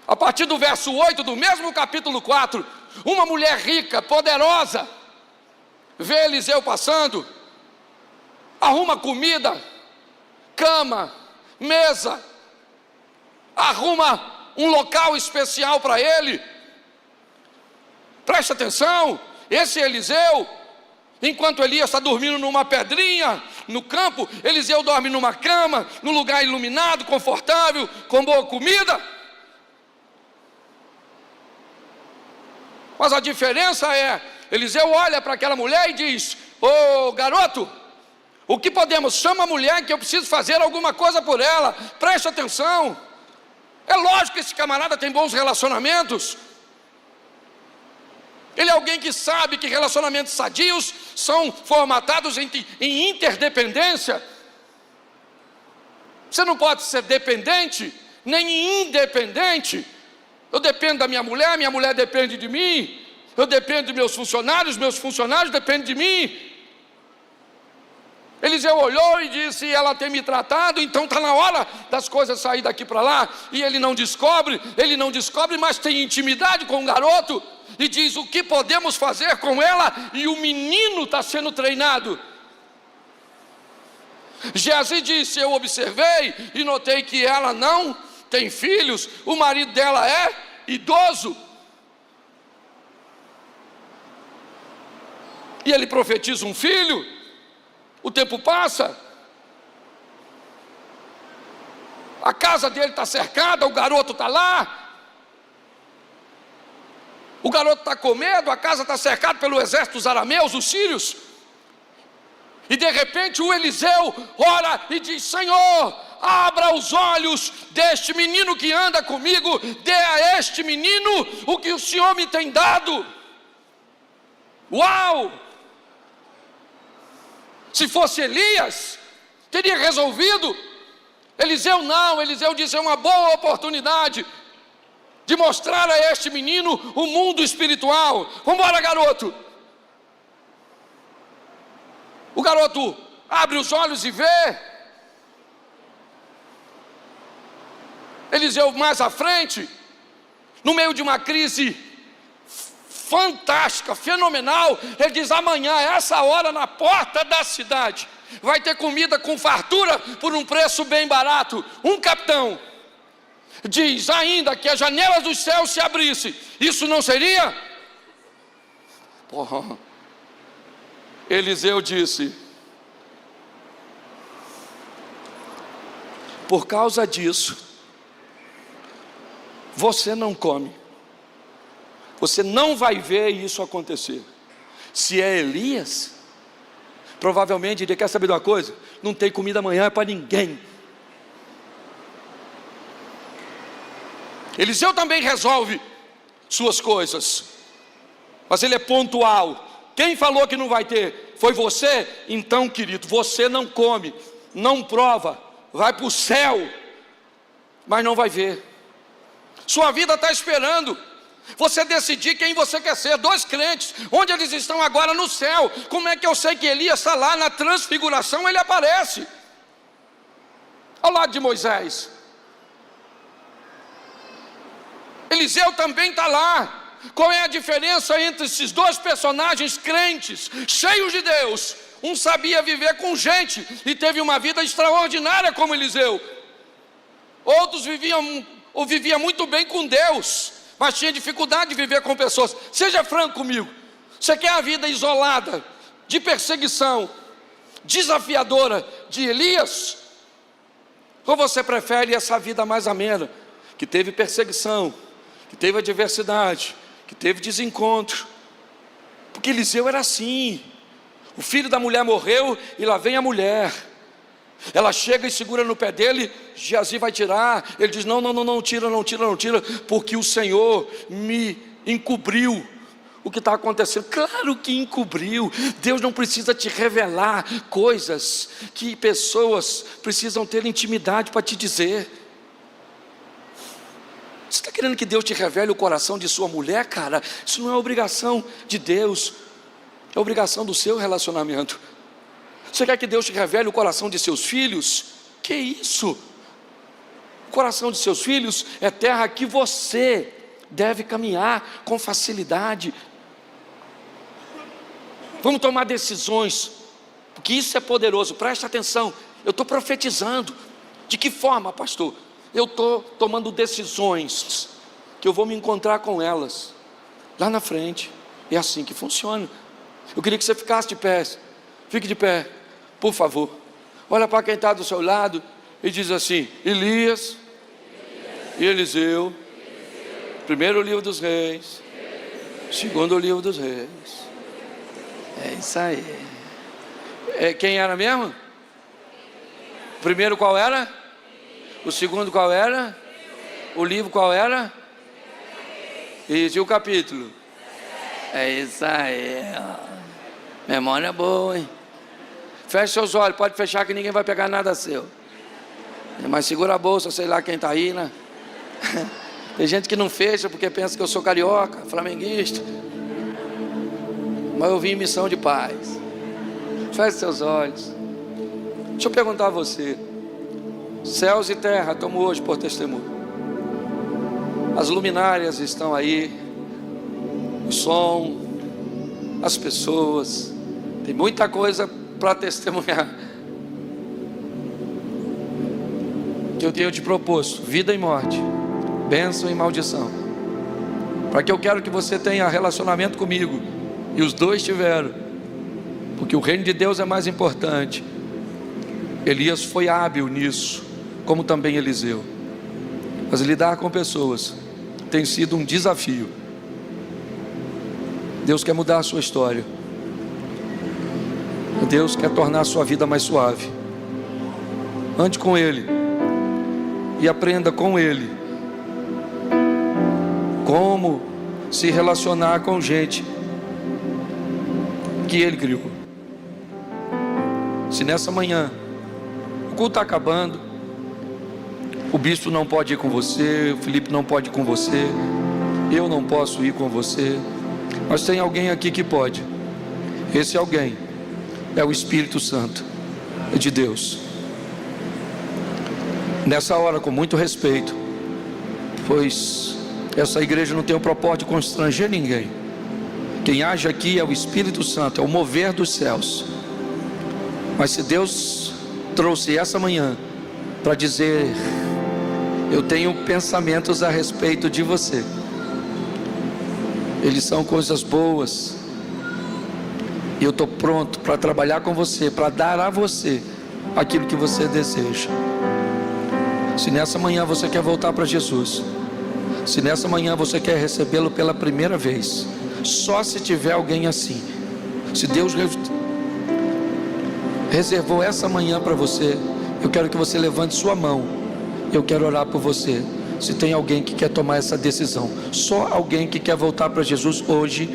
A partir do verso 8 do mesmo capítulo 4, uma mulher rica, poderosa, vê Eliseu passando, arruma comida, cama, mesa, arruma um local especial para ele. Preste atenção, esse Eliseu, enquanto Elias está dormindo numa pedrinha no campo, Eliseu dorme numa cama, num lugar iluminado, confortável, com boa comida. Mas a diferença é, Eliseu olha para aquela mulher e diz, ô garoto, O que podemos? Chama a mulher que eu preciso fazer alguma coisa por ela. Preste atenção. É lógico que esse camarada tem bons relacionamentos. Ele é alguém que sabe que relacionamentos sadios são formatados em interdependência. Você não pode ser dependente, nem independente. Eu dependo da minha mulher depende de mim. Eu dependo dos meus funcionários dependem de mim. Eliseu olhou e disse: ela tem me tratado, então está na hora das coisas sair daqui para lá. E ele não descobre, mas tem intimidade com o garoto. E diz: o que podemos fazer com ela? E o menino está sendo treinado. Geazi disse: eu observei e notei que ela não tem filhos, o marido dela é idoso. E ele profetiza um filho. O tempo passa, a casa dele está cercada, o garoto está lá, o garoto está com medo, a casa está cercada pelo exército dos arameus, os sírios, e de repente o Eliseu ora e diz: Senhor, abra os olhos deste menino que anda comigo, dê a este menino o que o Senhor me tem dado. Uau! Se fosse Elias, teria resolvido. Eliseu não, Eliseu disse: é uma boa oportunidade de mostrar a este menino o mundo espiritual. Vamos embora, garoto. O garoto abre os olhos e vê. Eliseu mais à frente, no meio de uma crise fantástica, fenomenal, ele diz: amanhã, essa hora, na porta da cidade, vai ter comida com fartura por um preço bem barato. Um capitão diz ainda que as janelas dos céus se abrissem. Isso não seria? Porra. Eliseu disse: por causa disso, você não come. Você não vai ver isso acontecer. Se é Elias, provavelmente ele quer saber de uma coisa: não tem comida amanhã para ninguém. Eliseu também resolve suas coisas, mas ele é pontual. Quem falou que não vai ter? Foi você? Então, querido, você não come, não prova, vai para o céu, mas não vai ver. Sua vida está esperando você decidir quem você quer ser. Dois crentes, onde eles estão agora? No céu. Como é que eu sei que Elias está lá? Na transfiguração ele aparece ao lado de Moisés. Eliseu também está lá. Qual é a diferença entre esses dois personagens crentes, cheios de Deus? Um sabia viver com gente e teve uma vida extraordinária como Eliseu. Outros viviam muito bem com Deus, mas tinha dificuldade de viver com pessoas. Seja franco comigo. Você quer a vida isolada, de perseguição, desafiadora de Elias? Ou você prefere essa vida mais amena, que teve perseguição, que teve adversidade, que teve desencontro? Porque Eliseu era assim. O filho da mulher morreu e lá vem a mulher. Ela chega e segura no pé dele. Geazi vai tirar. Ele diz: não tira, porque o Senhor me encobriu o que está acontecendo. Claro que encobriu. Deus não precisa te revelar coisas que pessoas precisam ter intimidade para te dizer. Você está querendo que Deus te revele o coração de sua mulher, cara? Isso não é obrigação de Deus, é obrigação do seu relacionamento. Você quer que Deus te revele o coração de seus filhos? Que isso? O coração de seus filhos é terra que você deve caminhar com facilidade. Vamos tomar decisões, porque isso é poderoso. Preste atenção, eu estou profetizando. De que forma, pastor? Eu estou tomando decisões que eu vou me encontrar com elas lá na frente. É assim que funciona. Eu queria que você ficasse de pé. Fique de pé, por favor. Olha para quem está do seu lado e diz assim: Elias e Eliseu. Primeiro livro dos reis, segundo livro dos reis. É isso aí. Quem era mesmo? O primeiro qual era? O segundo qual era? O livro qual era? Isso, e o capítulo? É isso aí, ó. Memória boa, hein? Feche seus olhos, pode fechar que ninguém vai pegar nada seu. Mas segura a bolsa, sei lá quem está aí, né? Tem gente que não fecha porque pensa que eu sou carioca, flamenguista. Mas eu vim em missão de paz. Feche seus olhos. Deixa eu perguntar a você. Céus e terra, tomo hoje por testemunho. As luminárias estão aí. O som, as pessoas. Tem muita coisa para testemunhar. Que eu tenho te proposto, vida e morte, bênção e maldição. Para que eu quero que você tenha relacionamento comigo. E os dois tiveram. Porque o reino de Deus é mais importante. Elias foi hábil nisso, como também Eliseu. Mas lidar com pessoas tem sido um desafio. Deus quer mudar a sua história. Deus quer tornar a sua vida mais suave. Ande com Ele e aprenda com Ele como se relacionar com gente que Ele criou. Se nessa manhã o culto está acabando, o bispo não pode ir com você, o Felipe não pode ir com você, eu não posso ir com você, mas tem alguém aqui que pode. Esse alguém é o Espírito Santo de Deus. Nessa hora, com muito respeito, pois essa igreja não tem o propósito de constranger ninguém. Quem age aqui é o Espírito Santo, é o mover dos céus. Mas se Deus trouxe essa manhã para dizer: eu tenho pensamentos a respeito de você, eles são coisas boas, e eu estou pronto para trabalhar com você, para dar a você aquilo que você deseja. Se nessa manhã você quer voltar para Jesus, se nessa manhã você quer recebê-lo pela primeira vez, só se tiver alguém assim. Se Deus reservou essa manhã para você, eu quero que você levante sua mão. Eu quero orar por você. Se tem alguém que quer tomar essa decisão, só alguém que quer voltar para Jesus hoje,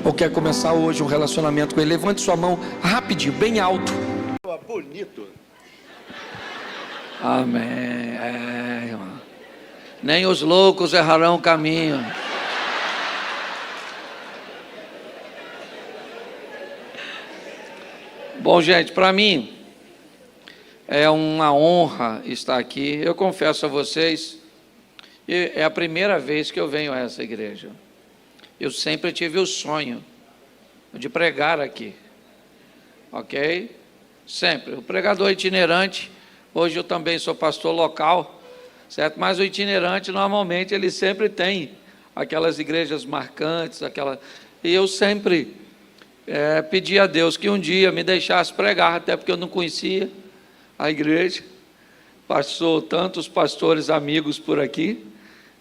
ou quer começar hoje um relacionamento com Ele, levante sua mão rapidinho, bem alto. Bonito. Amém. Irmão. Nem os loucos errarão o caminho. Bom, gente, para mim é uma honra estar aqui. Eu confesso a vocês, é a primeira vez que eu venho a essa igreja. Eu sempre tive o sonho de pregar aqui, ok? Sempre. O pregador itinerante, hoje eu também sou pastor local, certo? Mas o itinerante, normalmente, ele sempre tem aquelas igrejas marcantes, e eu sempre pedi a Deus que um dia me deixasse pregar, até porque eu não conhecia a igreja. Passou tantos pastores amigos por aqui,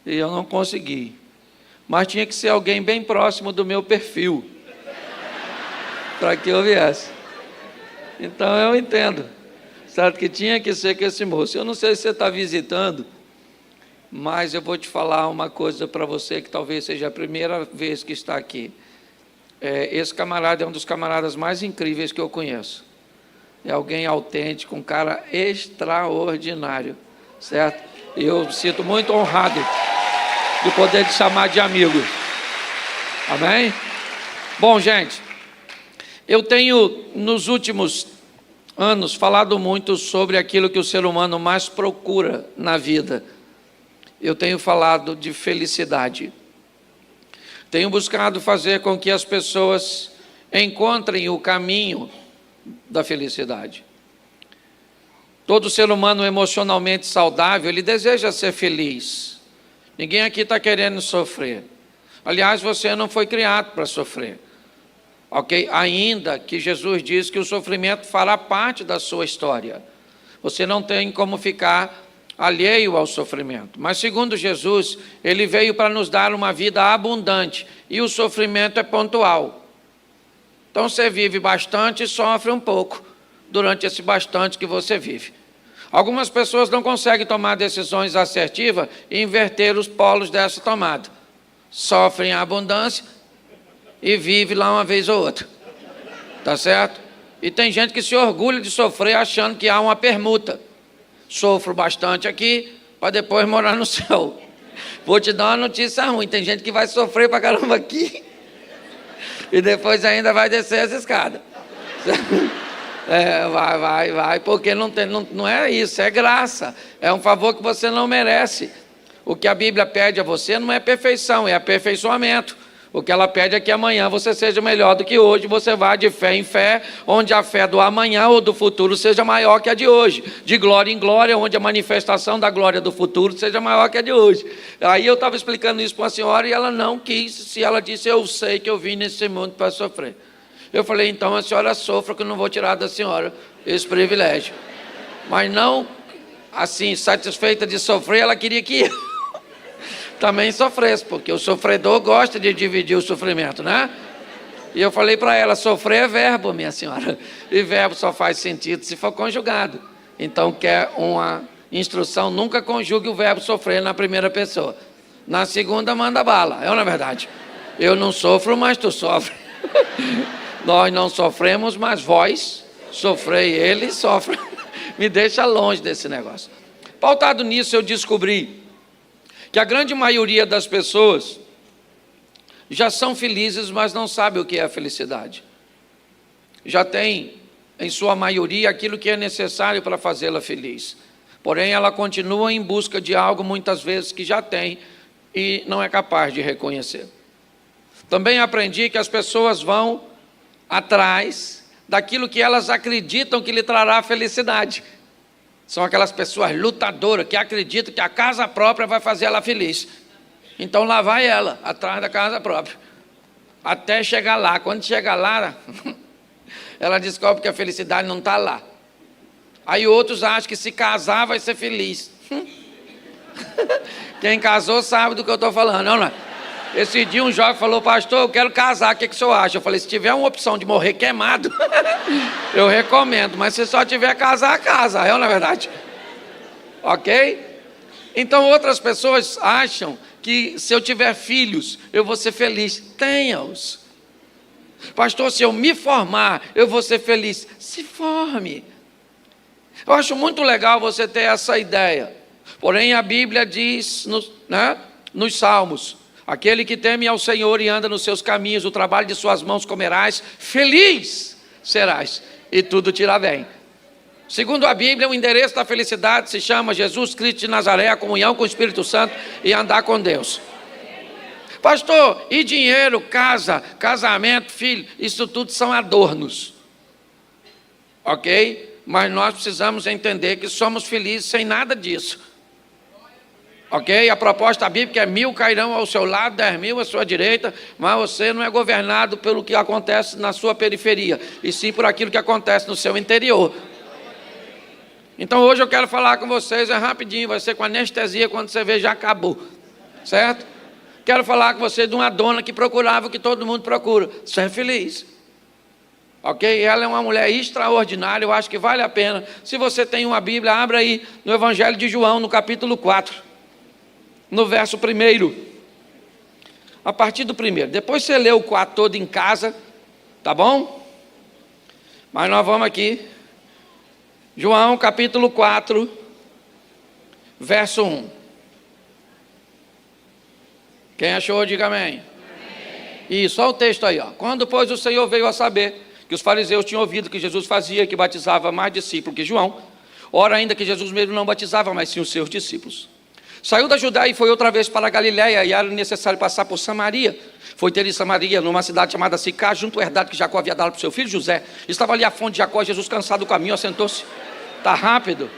e eu não consegui. Mas tinha que ser alguém bem próximo do meu perfil, para que eu viesse. Então eu entendo, certo, que tinha que ser com esse moço. Eu não sei se você está visitando, mas eu vou te falar uma coisa para você, que talvez seja a primeira vez que está aqui. Esse camarada é um dos camaradas mais incríveis que eu conheço. É alguém autêntico, um cara extraordinário, certo? E eu me sinto muito honrado de poder te chamar de amigo. Amém? Bom, gente, eu tenho nos últimos anos falado muito sobre aquilo que o ser humano mais procura na vida. Eu tenho falado de felicidade. Tenho buscado fazer com que as pessoas encontrem o caminho da felicidade. Todo ser humano emocionalmente saudável, ele deseja ser feliz. Ninguém aqui está querendo sofrer. Aliás, você não foi criado para sofrer. Ok? Ainda que Jesus diz que o sofrimento fará parte da sua história. Você não tem como ficar alheio ao sofrimento. Mas segundo Jesus, Ele veio para nos dar uma vida abundante. E o sofrimento é pontual. Então você vive bastante e sofre um pouco durante esse bastante que você vive. Algumas pessoas não conseguem tomar decisões assertivas e inverter os polos dessa tomada. Sofrem a abundância e vivem lá uma vez ou outra. Tá certo? E tem gente que se orgulha de sofrer achando que há uma permuta. Sofro bastante aqui para depois morar no céu. Vou te dar uma notícia ruim. Tem gente que vai sofrer para caramba aqui e depois ainda vai descer as escadas. Vai, porque não é isso, é graça. É um favor que você não merece. O que a Bíblia pede a você não é perfeição, é aperfeiçoamento. O que ela pede é que amanhã você seja melhor do que hoje, você vá de fé em fé, onde a fé do amanhã ou do futuro seja maior que a de hoje. De glória em glória, onde a manifestação da glória do futuro seja maior que a de hoje. Aí eu estava explicando isso para uma senhora e ela não quis, se ela disse, eu sei que eu vim nesse mundo para sofrer. Eu falei, então a senhora sofra, que eu não vou tirar da senhora esse privilégio. Mas não, assim, satisfeita de sofrer, ela queria que eu também sofresse, porque o sofredor gosta de dividir o sofrimento, né? E eu falei para ela, sofrer é verbo, minha senhora, e verbo só faz sentido se for conjugado. Então, quer uma instrução, nunca conjugue o verbo sofrer na primeira pessoa. Na segunda, manda bala, é ou não é verdade? Eu não sofro, mas tu sofre. Nós não sofremos, mas vós sofrei, ele sofre. Me deixa longe desse negócio. Pautado nisso, eu descobri que a grande maioria das pessoas já são felizes, mas não sabe o que é a felicidade. Já tem, em sua maioria, aquilo que é necessário para fazê-la feliz. Porém, ela continua em busca de algo, muitas vezes, que já tem e não é capaz de reconhecer. Também aprendi que as pessoas vão atrás daquilo que elas acreditam que lhe trará felicidade. São aquelas pessoas lutadoras que acreditam que a casa própria vai fazer ela feliz. Então lá vai ela, atrás da casa própria, até chegar lá. Quando chega lá, ela descobre que a felicidade não está lá. Aí outros acham que se casar vai ser feliz. Quem casou sabe do que eu estou falando, não é? Esse dia um jovem falou, pastor, eu quero casar, o que o senhor acha? Eu falei, se tiver uma opção de morrer queimado, eu recomendo, mas se só tiver casar, casa, é ou não é verdade? Ok? Então outras pessoas acham que se eu tiver filhos, eu vou ser feliz. Tenha-os. Pastor, se eu me formar, eu vou ser feliz. Se forme. Eu acho muito legal você ter essa ideia. Porém, a Bíblia diz nos Salmos, aquele que teme ao Senhor e anda nos seus caminhos, o trabalho de suas mãos comerás, feliz serás, e tudo te irá bem. Segundo a Bíblia, o endereço da felicidade se chama Jesus Cristo de Nazaré, a comunhão com o Espírito Santo e andar com Deus. Pastor, e dinheiro, casa, casamento, filho, isso tudo são adornos. Ok? Mas nós precisamos entender que somos felizes sem nada disso. Ok? A proposta bíblica é 1.000 cairão ao seu lado, 10.000 à sua direita, mas você não é governado pelo que acontece na sua periferia, e sim por aquilo que acontece no seu interior. Então hoje eu quero falar com vocês, é rapidinho, vai ser com anestesia, quando você vê já acabou, certo? Quero falar com vocês de uma dona que procurava o que todo mundo procura, ser feliz. Ok? Ela é uma mulher extraordinária, eu acho que vale a pena. Se você tem uma Bíblia, abra aí no Evangelho de João, no capítulo 4, no verso 1. A partir do 1. Depois você lê o 4 todo em casa, tá bom? Mas nós vamos aqui. João, capítulo 4, verso 1. Quem achou, diga amém. Isso, olha o texto aí, ó. Quando, pois, o Senhor veio a saber que os fariseus tinham ouvido que Jesus fazia, que batizava mais discípulos que João, ora ainda que Jesus mesmo não batizava, mas sim os seus discípulos. Saiu da Judéia e foi outra vez para a Galiléia, e era necessário passar por Samaria. Foi ter em Samaria, numa cidade chamada Sicá, junto à herdade que Jacó havia dado para o seu filho José. Estava ali a fonte de Jacó, Jesus cansado do caminho, assentou-se. Está rápido.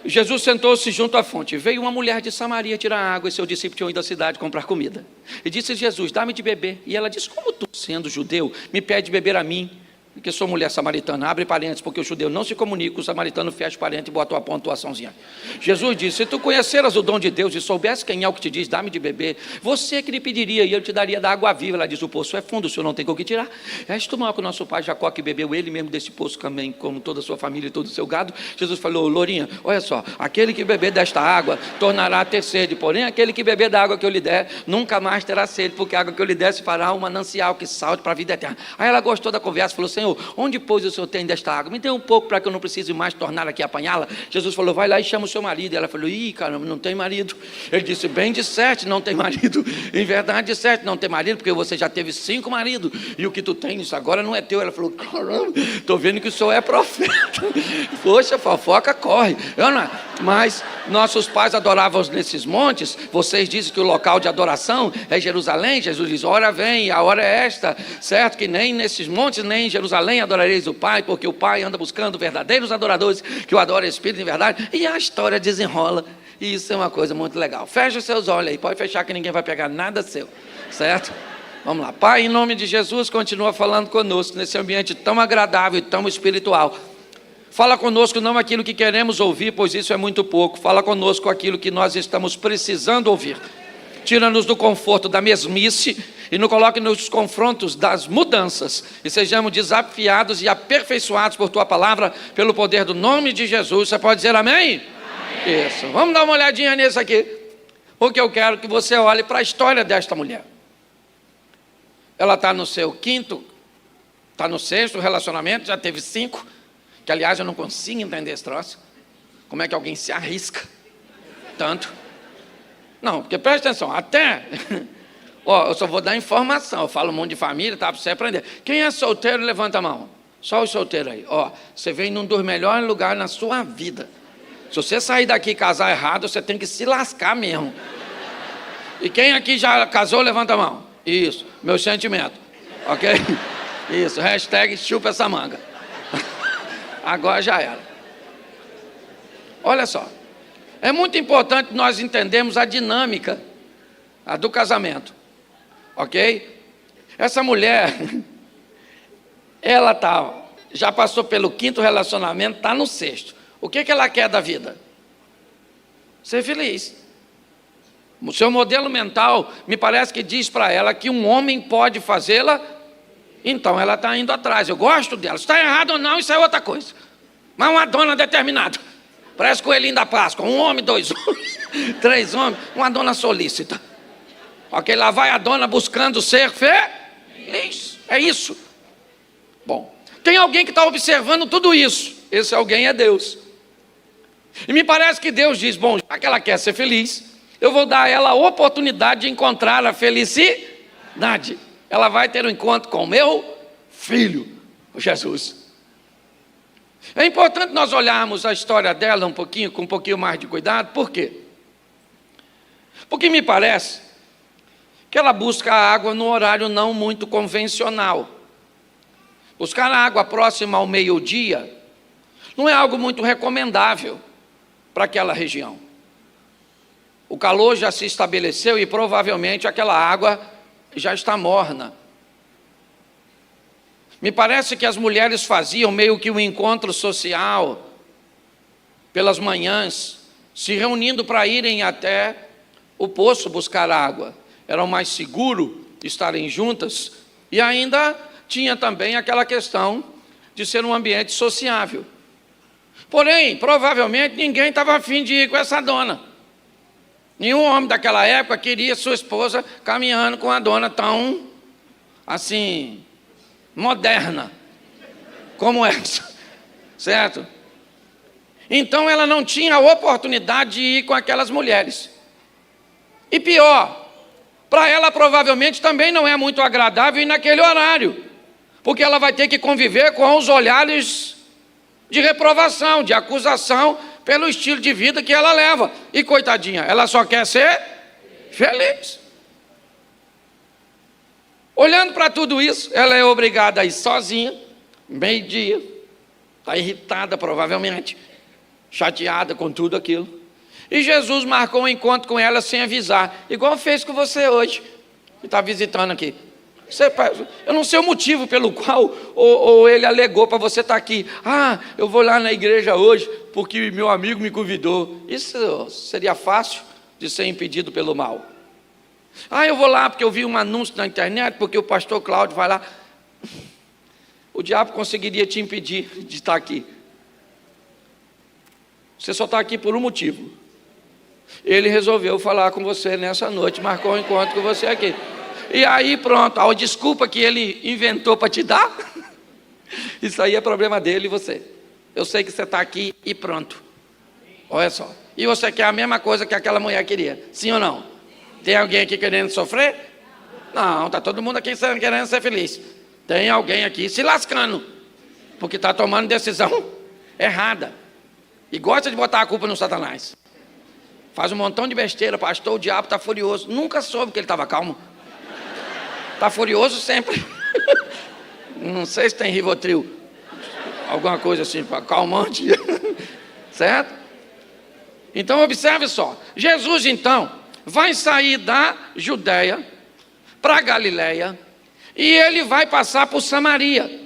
Jesus sentou-se junto à fonte. Veio uma mulher de Samaria tirar água, e seu discípulo tinha ido à cidade comprar comida. E disse Jesus, dá-me de beber. E ela disse, como tu, sendo judeu, me pede beber a mim, Porque sou mulher samaritana, abre parênteses, porque o judeu não se comunica, o samaritano fecha parênteses e bota uma pontuaçãozinha. Jesus disse, se tu conheceras o dom de Deus e soubesse quem é o que te diz, dá-me de beber, você que lhe pediria e eu te daria da água viva. Ela diz, o poço é fundo, o senhor não tem com o que tirar. És tu maior que o nosso pai Jacó, que bebeu ele mesmo desse poço também, como toda a sua família e todo o seu gado. Jesus falou, Lourinha, olha só, aquele que beber desta água tornará a ter sede, porém aquele que beber da água que eu lhe der, nunca mais terá sede, porque a água que eu lhe der se fará um manancial que salte para a vida eterna. Aí ela gostou da conversa, falou, Senhor, onde, pois, o Senhor tem desta água? Me dê um pouco para que eu não precise mais tornar aqui a apanhá-la. Jesus falou, vai lá e chama o seu marido. E ela falou, ih, caramba, não tem marido. Ele disse, bem disseste, não tem marido. Em verdade disseste, não tem marido, porque você já teve 5 maridos. E o que tu tens agora não é teu. Ela falou, caramba, estou vendo que o senhor é profeta. Poxa, fofoca corre. Mas nossos pais adoravam nesses montes. Vocês dizem que o local de adoração é Jerusalém. Jesus diz, hora vem, a hora é esta. Certo que nem nesses montes, nem em Jerusalém adorareis o Pai, porque o Pai anda buscando verdadeiros adoradores que o adorem em espírito e em verdade. E a história desenrola. E isso é uma coisa muito legal. Fecha os seus olhos aí, pode fechar que ninguém vai pegar nada seu. Certo? Vamos lá. Pai, em nome de Jesus, continua falando conosco nesse ambiente tão agradável e tão espiritual. Fala conosco não aquilo que queremos ouvir, pois isso é muito pouco. Fala conosco aquilo que nós estamos precisando ouvir. Tira-nos do conforto da mesmice e nos coloque nos confrontos das mudanças. E sejamos desafiados e aperfeiçoados por Tua palavra, pelo poder do nome de Jesus. Você pode dizer amém? Amém. Isso. Vamos dar uma olhadinha nisso aqui. Porque eu quero que você olhe para a história desta mulher. Ela está no seu 5º, está no 6º relacionamento, já teve 5. Que, aliás, eu não consigo entender esse troço. Como é que alguém se arrisca tanto? Não, porque presta atenção, até... Ó, eu só vou dar informação, eu falo um monte de família, tá, para você aprender. Quem é solteiro, levanta a mão. Só os solteiros aí. Ó, você vem num dos melhores lugares na sua vida. Se você sair daqui e casar errado, você tem que se lascar mesmo. E quem aqui já casou, levanta a mão. Isso, meu sentimento. Ok? Isso, hashtag chupa essa manga. Agora já era. Olha só. É muito importante nós entendermos a dinâmica do casamento. Ok? Essa mulher, ela já passou pelo 5º relacionamento, está no 6º. O que ela quer da vida? Ser feliz. O seu modelo mental me parece que diz para ela que um homem pode fazê-la, então ela está indo atrás. Eu gosto dela. Se está errado ou não, isso é outra coisa. Mas uma dona determinada. Parece coelhinho da Páscoa. 1 homem, 2 homens, 3 homens, uma dona solícita. Ok, lá vai a dona buscando ser feliz. É isso. Bom, tem alguém que está observando tudo isso. Esse alguém é Deus. E me parece que Deus diz, bom, já que ela quer ser feliz, eu vou dar a ela a oportunidade de encontrar a felicidade. Ela vai ter um encontro com o meu filho, Jesus. É importante nós olharmos a história dela com um pouquinho mais de cuidado. Por quê? Porque me parece que ela busca a água no horário não muito convencional. Buscar a água próxima ao meio-dia não é algo muito recomendável para aquela região. O calor já se estabeleceu e provavelmente aquela água já está morna. Me parece que as mulheres faziam meio que um encontro social pelas manhãs, se reunindo para irem até o poço buscar água. Era mais seguro estarem juntas e ainda tinha também aquela questão de ser um ambiente sociável. Porém, provavelmente ninguém estava afim de ir com essa dona. Nenhum homem daquela época queria sua esposa caminhando com uma dona tão, assim, moderna como essa, certo? Então ela não tinha a oportunidade de ir com aquelas mulheres. E pior, para ela provavelmente também não é muito agradável ir naquele horário, porque ela vai ter que conviver com os olhares de reprovação, de acusação, pelo estilo de vida que ela leva. E coitadinha, ela só quer ser feliz. Olhando para tudo isso, ela é obrigada a ir sozinha, meio-dia, está irritada provavelmente, chateada com tudo aquilo. E Jesus marcou um encontro com ela sem avisar, igual fez com você hoje, que está visitando aqui. Eu não sei o motivo pelo qual ou ele alegou para você estar aqui. Ah, eu vou lá na igreja hoje porque meu amigo me convidou. Isso seria fácil de ser impedido pelo mal. Ah, eu vou lá porque eu vi um anúncio na internet, porque o pastor Cláudio vai lá. O diabo conseguiria te impedir de estar aqui. Você só está aqui por um motivo. Ele resolveu falar com você nessa noite, marcou um encontro com você aqui. E aí pronto, a desculpa que ele inventou para te dar, isso aí é problema dele e você. Eu sei que você está aqui e pronto. Olha só. E você quer a mesma coisa que aquela mulher queria, sim ou não? Tem alguém aqui querendo sofrer? Não, está todo mundo aqui querendo ser feliz. Tem alguém aqui se lascando, porque está tomando decisão errada. E gosta de botar a culpa no Satanás. Faz um montão de besteira, pastor, o diabo está furioso. Nunca soube que ele estava calmo. Está furioso sempre. Não sei se tem Rivotril, alguma coisa assim, calmante. Certo? Então observe só. Jesus então vai sair da Judéia para a Galiléia e ele vai passar por Samaria.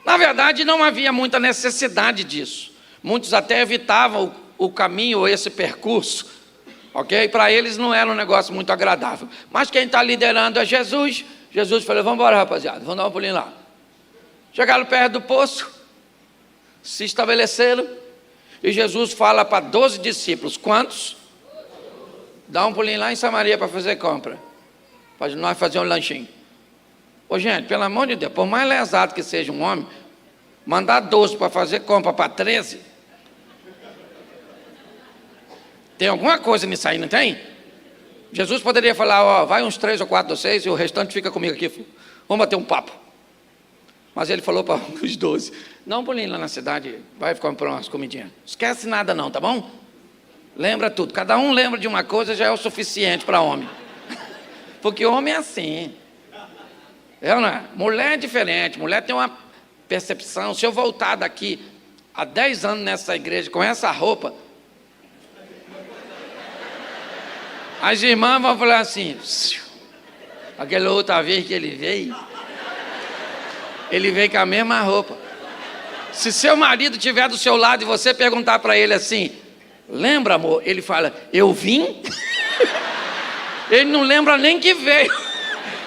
Na verdade não havia muita necessidade disso. Muitos até evitavam o caminho ou esse percurso, ok? Para eles não era um negócio muito agradável. Mas quem está liderando é Jesus. Jesus falou, vamos embora, rapaziada, vamos dar um pulinho lá. Chegaram perto do poço, se estabeleceram, e Jesus fala para 12 discípulos, quantos? Dá um pulinho lá em Samaria para fazer compra, para nós fazer um lanchinho. Ô gente, pelo amor de Deus, por mais lesado que seja um homem, mandar 12 para fazer compra para 13, tem alguma coisa nisso aí, não tem? Jesus poderia falar, ó, vai uns 3 ou 4 ou 6 e o restante fica comigo aqui, vamos bater um papo. Mas ele falou para os 12, dá um pulinho lá na cidade, vai comprar umas comidinhas. Esquece nada não, tá bom? Lembra tudo, cada um lembra de uma coisa, já é o suficiente para homem. Porque homem é assim. É, não é? Mulher é diferente, mulher tem uma percepção. Se eu voltar daqui há 10 anos nessa igreja com essa roupa, as irmãs vão falar assim, aquela outra vez que ele veio com a mesma roupa. Se seu marido estiver do seu lado e você perguntar para ele assim, lembra, amor? Ele fala, eu vim? Ele não lembra nem que veio.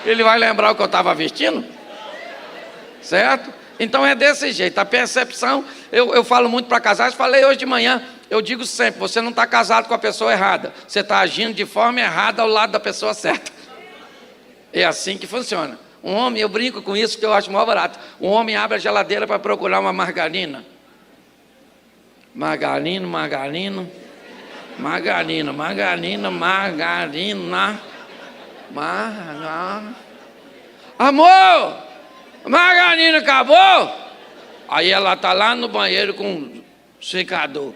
Ele vai lembrar o que eu estava vestindo? Certo? Então é desse jeito, a percepção, eu falo muito para casais, falei hoje de manhã, eu digo sempre, você não está casado com a pessoa errada, você está agindo de forma errada ao lado da pessoa certa. É assim que funciona. Um homem, eu brinco com isso que eu acho maior barato, um homem abre a geladeira para procurar uma margarina. Margarina. Amor, margarina acabou? Aí ela está lá no banheiro com um secador.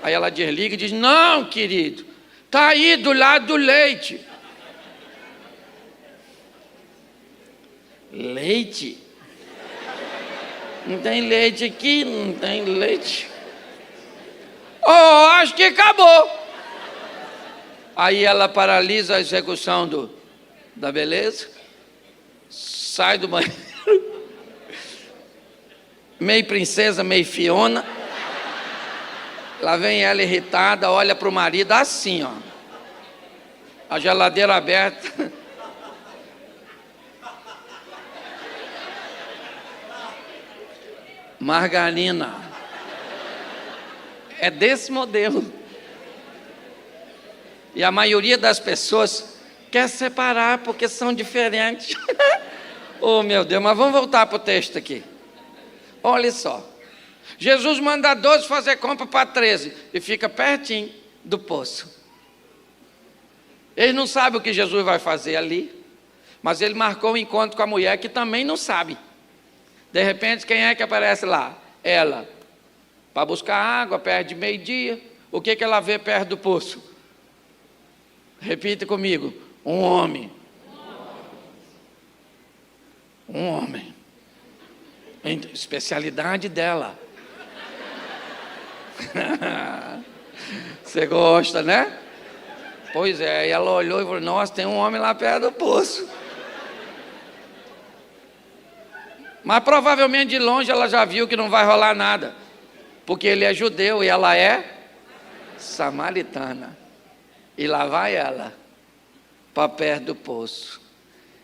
Aí ela desliga e diz, não, querido, está aí do lado do leite. Leite? Não tem leite aqui, não tem leite. Oh, acho que acabou. Aí ela paralisa a execução da beleza, sai do banheiro, meio princesa, meio Fiona. Lá vem ela irritada, olha para o marido assim, ó, a geladeira aberta. Margarina. É desse modelo. E a maioria das pessoas quer separar porque são diferentes. Oh, meu Deus, mas vamos voltar para o texto aqui. Olha só. Jesus manda 12 fazer compra para 13 e fica pertinho do poço. Eles não sabem o que Jesus vai fazer ali, mas ele marcou um encontro com a mulher que também não sabe. De repente, quem é que aparece lá? Ela. Para buscar água, perto de meio-dia. O que ela vê perto do poço? Repita comigo. Um homem. Um homem. Especialidade dela. Você gosta, né? Pois é, e ela olhou e falou, nossa, tem um homem lá perto do poço. Mas provavelmente de longe ela já viu que não vai rolar nada, porque ele é judeu e ela é samaritana. E lá vai ela, para perto do poço.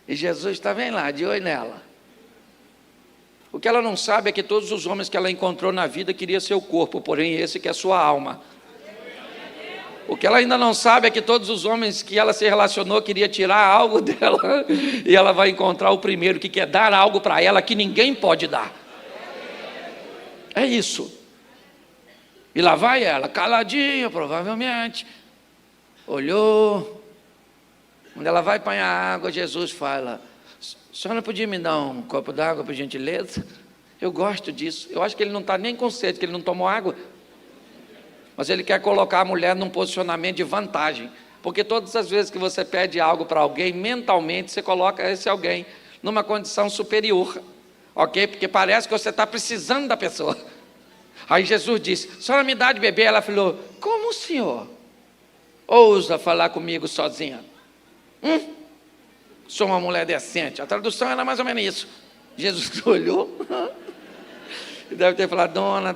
E Jesus está bem lá, de olho nela. O que ela não sabe é que todos os homens que ela encontrou na vida queriam seu corpo, porém esse que é sua alma. O que ela ainda não sabe é que todos os homens que ela se relacionou queriam tirar algo dela, e ela vai encontrar o primeiro que quer dar algo para ela que ninguém pode dar. É isso. E lá vai ela, caladinha provavelmente, olhou. Quando ela vai apanhar água, Jesus fala, a senhora podia me dar um copo d'água por gentileza? Eu gosto disso. Eu acho que ele não está nem com sede, que ele não tomou água. Mas ele quer colocar a mulher num posicionamento de vantagem, porque todas as vezes que você pede algo para alguém, mentalmente você coloca esse alguém numa condição superior, ok? Porque parece que você está precisando da pessoa. Aí Jesus disse, a senhora me dá de beber? Ela falou, como o senhor ousa falar comigo sozinha? Sou uma mulher decente. A tradução era mais ou menos isso. Jesus olhou e deve ter falado, dona,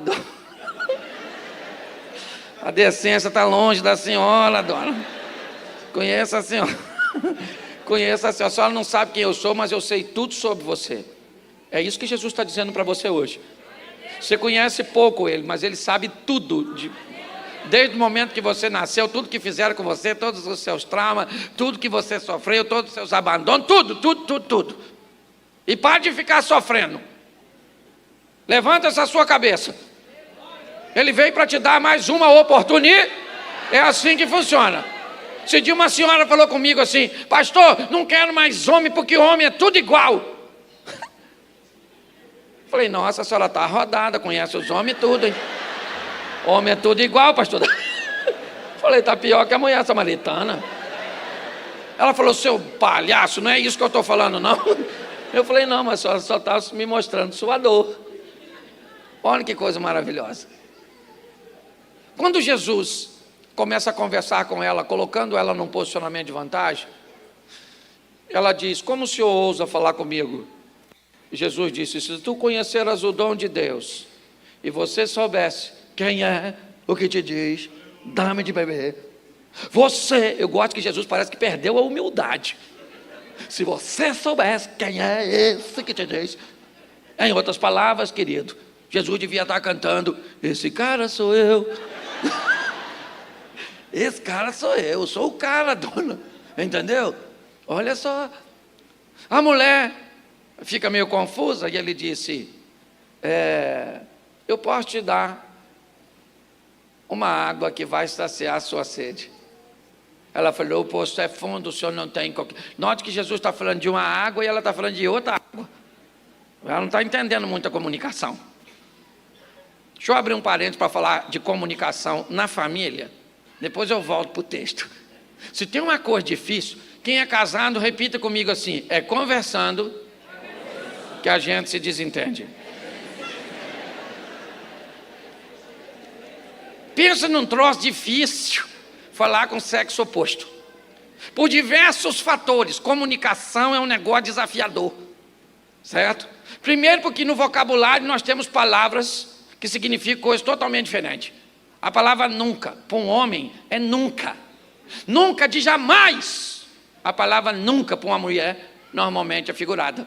a decência está longe da senhora, dona. Conheça a senhora. Conheça a senhora. A senhora não sabe quem eu sou, mas eu sei tudo sobre você. É isso que Jesus está dizendo para você hoje. Você conhece pouco ele, mas ele sabe tudo. Desde o momento que você nasceu, tudo que fizeram com você, todos os seus traumas, tudo que você sofreu, todos os seus abandonos, tudo. E pare de ficar sofrendo. Levanta essa sua cabeça. Ele veio para te dar mais uma oportunidade. É assim que funciona. Se dia uma senhora falou comigo assim, pastor, não quero mais homem, porque homem é tudo igual. Falei, nossa, a senhora está rodada, conhece os homens tudo, hein? Homem é tudo igual, pastor. Falei, está pior que a mulher samaritana. Ela falou, seu palhaço, não é isso que eu estou falando, não. Eu falei, não, mas a senhora só está me mostrando sua dor. Olha que coisa maravilhosa. Quando Jesus começa a conversar com ela, colocando ela num posicionamento de vantagem, ela diz, como o senhor ousa falar comigo? E Jesus disse, se tu conheceras o dom de Deus, e você soubesse quem é o que te diz, dá-me de beber. Eu gosto que Jesus parece que perdeu a humildade. Se você soubesse quem é esse que te diz, em outras palavras, querido, Jesus devia estar cantando, esse cara sou eu. Esse cara sou eu sou o cara, dona. Entendeu? Olha só. A mulher fica meio confusa e ele disse, eu posso te dar uma água que vai saciar a sua sede. Ela falou, o poço é fundo, o senhor não tem qualquer... Note que Jesus está falando de uma água e ela está falando de outra água. Ela não está entendendo muito a comunicação. Deixa eu abrir um parênteses para falar de comunicação na família. Depois eu volto para o texto. Se tem uma coisa difícil, quem é casado, repita comigo assim, é conversando que a gente se desentende. Pensa num troço difícil, falar com o sexo oposto. Por diversos fatores, comunicação é um negócio desafiador. Certo? Primeiro porque no vocabulário nós temos palavras que significam coisas totalmente diferentes. A palavra nunca, para um homem, é nunca. Nunca de jamais. A palavra nunca para uma mulher, normalmente é figurada.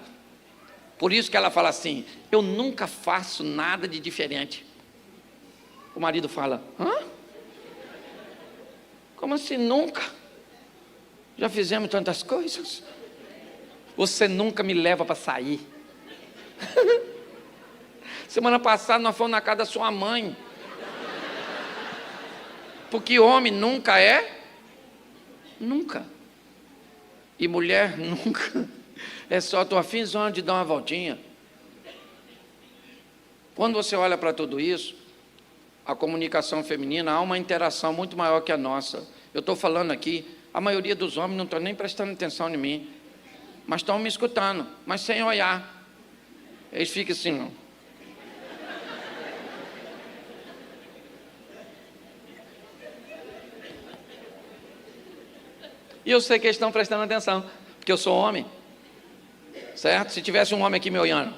Por isso que ela fala assim, eu nunca faço nada de diferente. O marido fala, hã? Como assim nunca? Já fizemos tantas coisas. Você nunca me leva para sair. Semana passada nós fomos na casa da sua mãe. Porque homem nunca é nunca. E mulher nunca. É só, estou afinzona de dar uma voltinha. Quando você olha para tudo isso, a comunicação feminina, há uma interação muito maior que a nossa. Eu estou falando aqui, a maioria dos homens não estão nem prestando atenção em mim, mas estão me escutando, mas sem olhar. Eles ficam assim, não. E eu sei que eles estão prestando atenção, porque eu sou homem, certo? Se tivesse um homem aqui me olhando,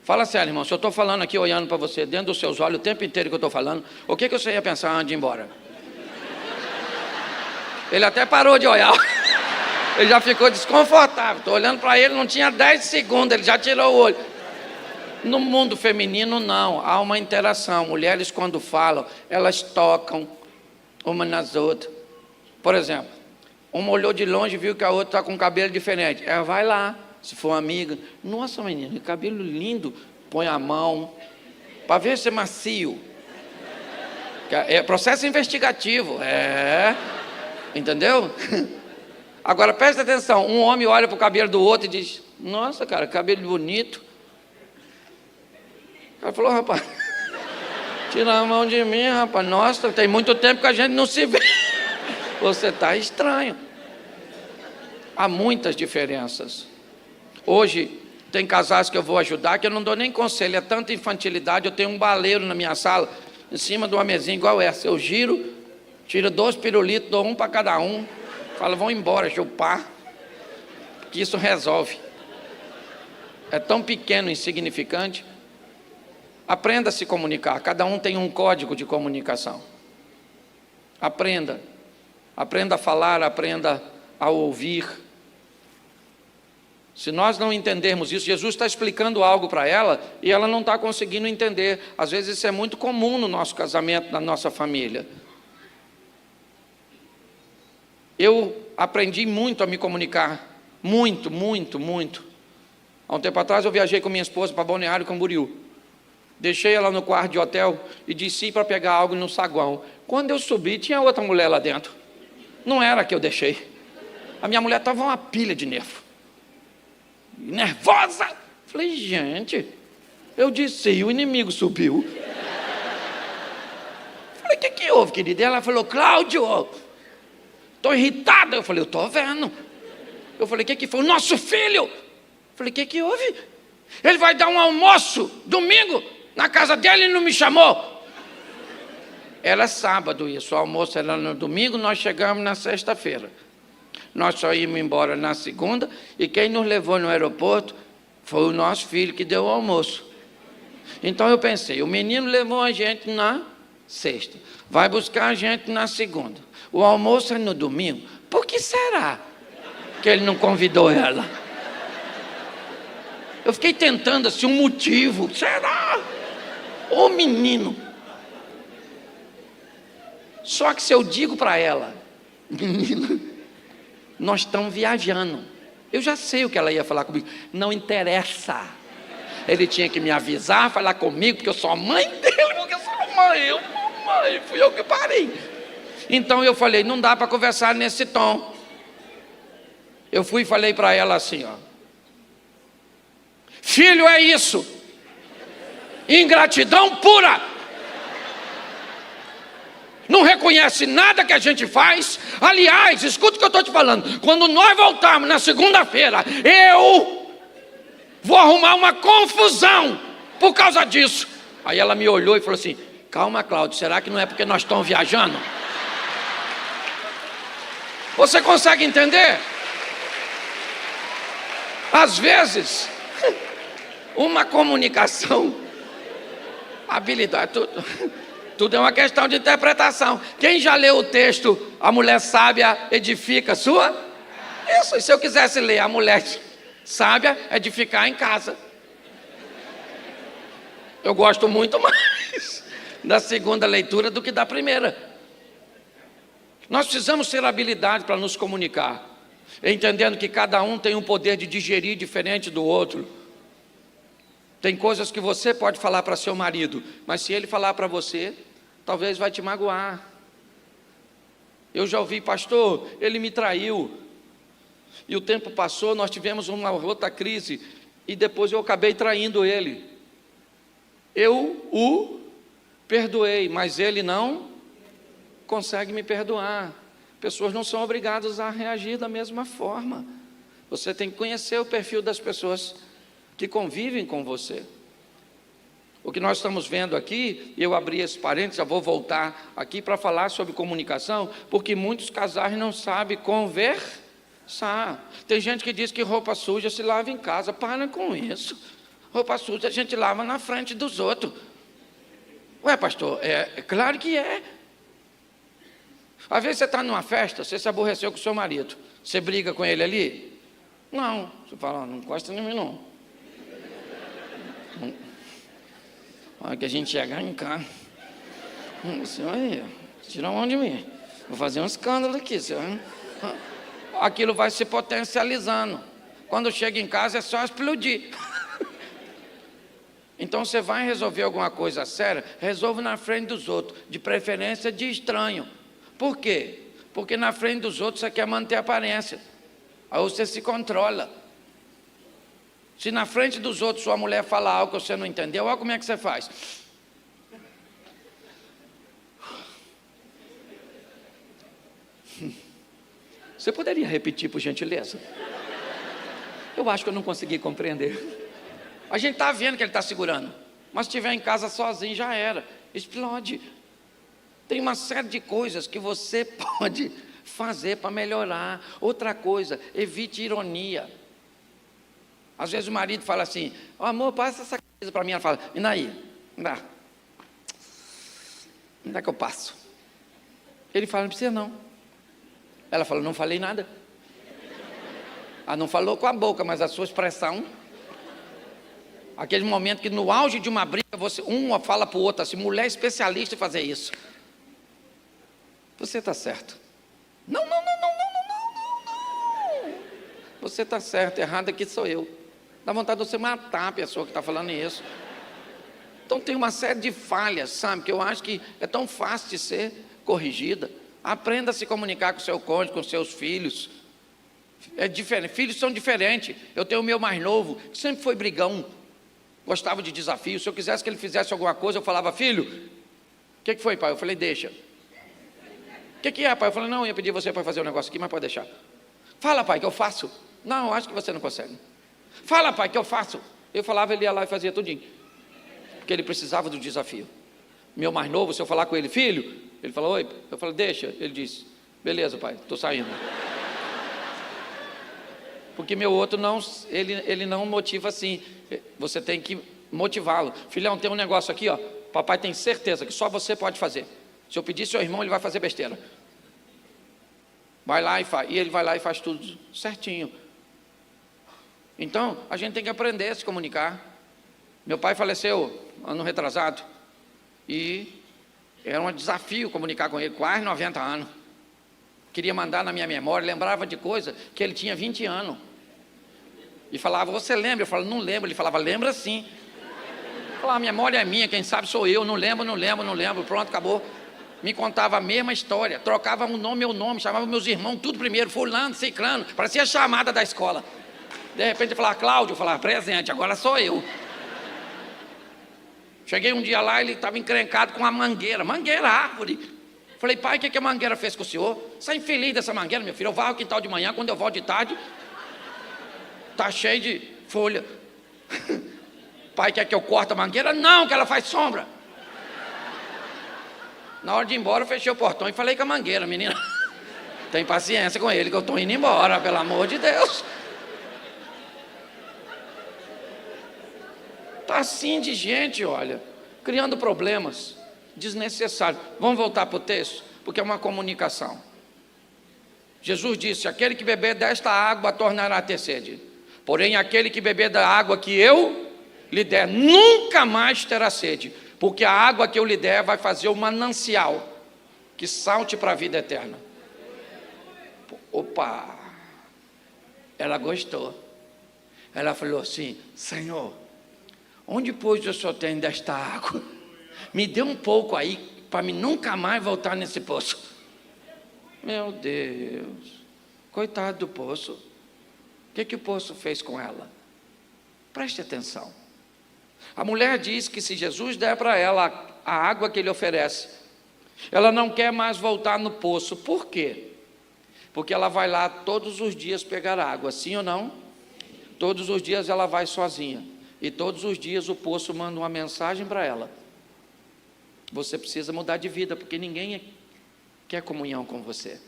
fala sério, irmão, se eu estou falando aqui, olhando para você, dentro dos seus olhos, o tempo inteiro que eu estou falando, o que você ia pensar antes de ir embora? Ele até parou de olhar, ele já ficou desconfortável, estou olhando para ele, não tinha 10 segundos, ele já tirou o olho. No mundo feminino, não, há uma interação. Mulheres, quando falam, elas tocam uma nas outras. Por exemplo, uma olhou de longe e viu que a outra está com cabelo diferente. Ela vai lá, se for amiga. Nossa, menina, que cabelo lindo. Põe a mão, para ver se é macio. É processo investigativo, entendeu? Agora, presta atenção, um homem olha para o cabelo do outro e diz, nossa, cara, cabelo bonito. Ela falou, rapaz, tira a mão de mim, rapaz. Nossa, tem muito tempo que a gente não se vê. Você está estranho. Há muitas diferenças. Hoje, tem casais que eu vou ajudar, que eu não dou nem conselho, é tanta infantilidade. Eu tenho um baleiro na minha sala, em cima de uma mesinha igual essa. Eu giro, tiro 2 pirulitos, dou um para cada um. Falo, vão embora, chupar, que isso resolve. É tão pequeno, insignificante. Aprenda a se comunicar, cada um tem um código de comunicação. Aprenda a falar, aprenda a ouvir. Se nós não entendermos isso, Jesus está explicando algo para ela e ela não está conseguindo entender. Às vezes isso é muito comum no nosso casamento, na nossa família. Eu aprendi muito a me comunicar, muito. Há um tempo atrás eu viajei com minha esposa para Balneário Camboriú. Deixei ela no quarto de hotel e desci para pegar algo no saguão. Quando eu subi, tinha outra mulher lá dentro. Não era a que eu deixei. A minha mulher estava uma pilha de nervo. Nervosa. Falei, gente, eu disse, e o inimigo subiu. Falei, o que houve, querida? Ela falou, Cláudio, estou irritada. Eu falei, eu estou vendo. Eu falei, o que foi? O nosso filho. Eu falei, o que houve? Ele vai dar um almoço domingo na casa dele e não me chamou. Era sábado isso, o almoço era no domingo, nós chegamos na sexta-feira. Nós só íamos embora na segunda e quem nos levou no aeroporto foi o nosso filho que deu o almoço. Então eu pensei, o menino levou a gente na sexta, vai buscar a gente na segunda. O almoço é no domingo, por que será que ele não convidou ela? Eu fiquei tentando assim um motivo, será? Ô menino. Só que se eu digo para ela, menina, nós estamos viajando. Eu já sei o que ela ia falar comigo. Não interessa. Ele tinha que me avisar, falar comigo, porque eu sou a mãe dele, porque eu sou a mãe, fui eu que parei. Então eu falei, não dá para conversar nesse tom. Eu fui e falei para ela assim, ó. Filho é isso. Ingratidão pura. Não reconhece nada que a gente faz. Aliás, escuta o que eu estou te falando. Quando nós voltarmos na segunda-feira, eu vou arrumar uma confusão por causa disso. Aí ela me olhou e falou assim, calma, Cláudio, será que não é porque nós estamos viajando? Você consegue entender? Às vezes, uma comunicação, habilidade, tudo é uma questão de interpretação. Quem já leu o texto, a mulher sábia edifica sua? Isso, e se eu quisesse ler, a mulher sábia edificar em casa. Eu gosto muito mais da segunda leitura do que da primeira. Nós precisamos ter habilidade para nos comunicar, entendendo que cada um tem um poder de digerir diferente do outro. Tem coisas que você pode falar para seu marido, mas se ele falar para você, talvez vai te magoar. Eu já ouvi, pastor, ele me traiu. E o tempo passou, nós tivemos uma outra crise, e depois eu acabei traindo ele. Eu o perdoei, mas ele não consegue me perdoar. Pessoas não são obrigadas a reagir da mesma forma. Você tem que conhecer o perfil das pessoas que convivem com você. O que nós estamos vendo aqui, eu abri esse parênteses, já vou voltar aqui para falar sobre comunicação, porque muitos casais não sabem conversar. Tem gente que diz que roupa suja se lava em casa. Para com isso. Roupa suja a gente lava na frente dos outros. Ué, pastor, é claro que é. Às vezes você está numa festa, você se aborreceu com o seu marido. Você briga com ele ali? Não. Você fala, não encosta em mim não. Olha que a gente chegar em casa. Você vai tirar a mão de mim. Vou fazer um escândalo aqui. Aquilo vai se potencializando. Quando chega em casa é só explodir. Então você vai resolver alguma coisa séria, resolve na frente dos outros, de preferência de estranho. Por quê? Porque na frente dos outros você quer manter a aparência. Aí você se controla. Se na frente dos outros sua mulher fala algo que você não entendeu, olha como é que você faz. Você poderia repetir, por gentileza? Eu acho que eu não consegui compreender. A gente está vendo que ele está segurando, mas se estiver em casa sozinho já era, explode. Tem uma série de coisas que você pode fazer para melhorar. Outra coisa, evite ironia. Às vezes o marido fala assim, oh, amor, passa essa coisa para mim. Ela fala, e daí? Me dá que eu passo. Ele fala, não precisa não. Ela fala, não falei nada. Ah, não falou com a boca, mas a sua expressão. Aquele momento que no auge de uma briga, uma fala para o outro assim, mulher especialista em fazer isso. Você está certo. Não. Você está certo, errado aqui sou eu. Dá vontade de você matar a pessoa que está falando isso. Então tem uma série de falhas, sabe, que eu acho que é tão fácil de ser corrigida. Aprenda a se comunicar com o seu cônjuge, com seus filhos. É diferente, filhos são diferentes. Eu tenho o meu mais novo, que sempre foi brigão, gostava de desafio. Se eu quisesse que ele fizesse alguma coisa, eu falava, filho, o que foi, pai? Eu falei, deixa. O que é, pai? Eu falei, não, eu ia pedir você para fazer um negócio aqui, mas pode deixar. Fala, pai, que eu faço. Não, eu acho que você não consegue. Fala, pai, que eu faço. Eu falava, ele ia lá e fazia tudinho. Porque ele precisava do desafio. Meu mais novo, se eu falar com ele, filho, ele falou, oi. Eu falei, deixa. Ele disse, beleza, pai, estou saindo. Porque meu outro não, ele não motiva assim. Você tem que motivá-lo. Filhão, tem um negócio aqui, ó. Papai tem certeza que só você pode fazer. Se eu pedir seu irmão, ele vai fazer besteira. Vai lá e faz. E ele vai lá e faz tudo certinho. Então, a gente tem que aprender a se comunicar. Meu pai faleceu ano retrasado. E era um desafio comunicar com ele, quase 90 anos. Queria mandar na minha memória, lembrava de coisa que ele tinha 20 anos. E falava, você lembra? Eu falava, não lembro. Ele falava, lembra sim. Eu falava, a memória é minha, quem sabe sou eu. Não lembro. Pronto, acabou. Me contava a mesma história. Trocava um nome, meu nome. Chamava meus irmãos, tudo primeiro. Fulano, ciclano. Parecia a chamada da escola. De repente ele falava, Cláudio. Eu falava, presente, agora sou eu. Cheguei um dia lá, ele estava encrencado com uma mangueira. Mangueira, árvore. Falei, pai, o que a mangueira fez com o senhor? Sai infeliz dessa mangueira, meu filho. Eu vou ao quintal de manhã, quando eu volto de tarde, está cheio de folha. Pai, quer que eu corte a mangueira? Não, que ela faz sombra. Na hora de ir embora, eu fechei o portão e falei com a mangueira, menina. Tem paciência com ele, que eu estou indo embora, pelo amor de Deus. Está assim de gente, olha, criando problemas desnecessários. Vamos voltar para o texto, porque é uma comunicação. Jesus disse, aquele que beber desta água tornará a ter sede. Porém, aquele que beber da água que eu lhe der, nunca mais terá sede. Porque a água que eu lhe der vai fazer um manancial que salte para a vida eterna. Opa! Ela gostou. Ela falou assim, Senhor, onde pois o Senhor tem desta água? Me dê um pouco aí, para mim nunca mais voltar nesse poço. Meu Deus, coitado do poço. O que o poço fez com ela? Preste atenção. A mulher diz que se Jesus der para ela a água que ele oferece, ela não quer mais voltar no poço. Por quê? Porque ela vai lá todos os dias pegar água, sim ou não? Todos os dias ela vai sozinha. e todos os dias o poço manda uma mensagem para ela: você precisa mudar de vida, porque ninguém quer comunhão com você.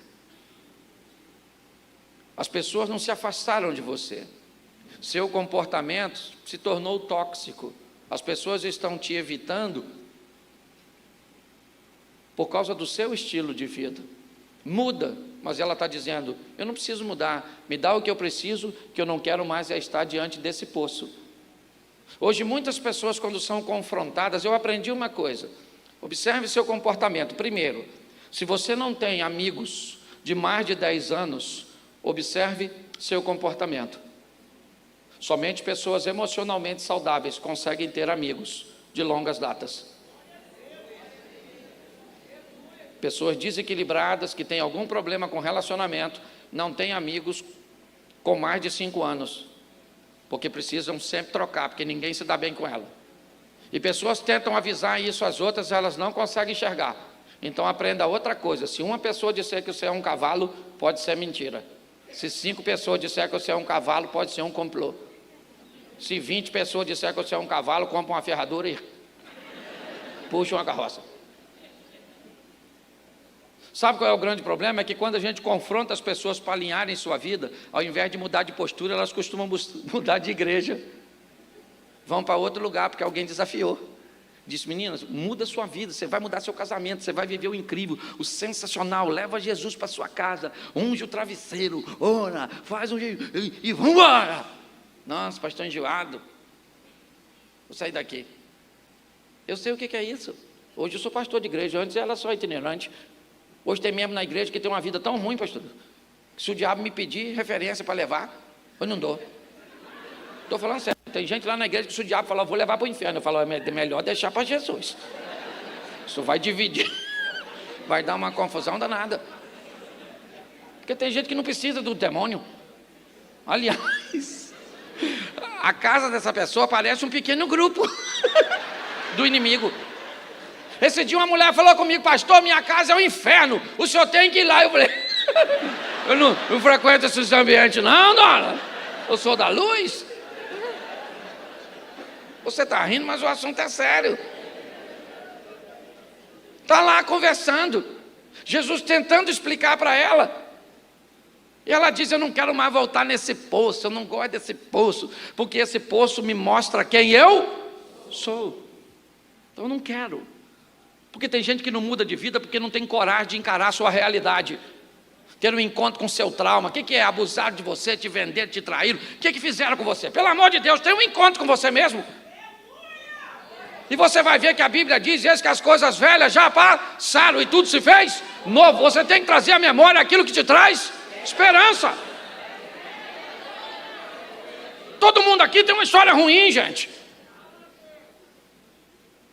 As pessoas não se afastaram de você, seu comportamento se tornou tóxico, as pessoas estão te evitando por causa do seu estilo de vida. Muda, mas ela está dizendo: eu não preciso mudar, me dá o que eu preciso, que eu não quero mais é estar diante desse poço. Hoje muitas pessoas, quando são confrontadas, eu aprendi uma coisa: observe seu comportamento. Primeiro, se você não tem amigos de mais de 10 anos, observe seu comportamento. Somente pessoas emocionalmente saudáveis conseguem ter amigos de longas datas. Pessoas desequilibradas, que têm algum problema com relacionamento, não têm amigos com mais de 5 anos, porque precisam sempre trocar, porque ninguém se dá bem com ela. E pessoas tentam avisar isso às outras, elas não conseguem enxergar. Então aprenda outra coisa: se uma pessoa disser que você é um cavalo, pode ser mentira. Se 5 pessoas disser que você é um cavalo, pode ser um complô. Se 20 pessoas disser que você é um cavalo, compra uma ferradura e puxa uma carroça. Sabe qual é o grande problema? É que quando a gente confronta as pessoas para alinharem sua vida, ao invés de mudar de postura, elas costumam mudar de igreja. Vão para outro lugar, porque alguém desafiou. Disse: meninas, muda sua vida, você vai mudar seu casamento, você vai viver o incrível, o sensacional, leva Jesus para sua casa, unge o travesseiro, ora, faz um jeito, e vamos embora. Nossa, pastor enjoado, vou sair daqui. Eu sei o que é isso. Hoje eu sou pastor de igreja, antes era só itinerante. Hoje tem membro na igreja que tem uma vida tão ruim, pastor, que se o diabo me pedir referência para levar, eu não dou. Estou falando sério. Tem gente lá na igreja que se o diabo falar: eu vou levar para o inferno, eu falo: é melhor deixar para Jesus. Isso vai dividir, vai dar uma confusão danada. Porque tem gente que não precisa do demônio. Aliás, a casa dessa pessoa parece um pequeno grupo do inimigo. Esse dia uma mulher falou comigo: pastor, minha casa é um inferno, o senhor tem que ir lá. Eu falei: eu não frequento esses ambientes não, dona, eu sou da luz. Você está rindo, mas o assunto é sério. Está lá conversando, Jesus tentando explicar para ela, e ela diz: eu não quero mais voltar nesse poço, eu não gosto desse poço, porque esse poço me mostra quem eu sou. Então eu não quero. Porque tem gente que não muda de vida porque não tem coragem de encarar a sua realidade, ter um encontro com o seu trauma. O que é abusar de você, te vender, te trair? O que fizeram com você? Pelo amor de Deus, tem um encontro com você mesmo. E você vai ver que a Bíblia diz: eis que as coisas velhas já passaram e tudo se fez novo. Você tem que trazer à memória aquilo que te traz esperança. Todo mundo aqui tem uma história ruim, gente.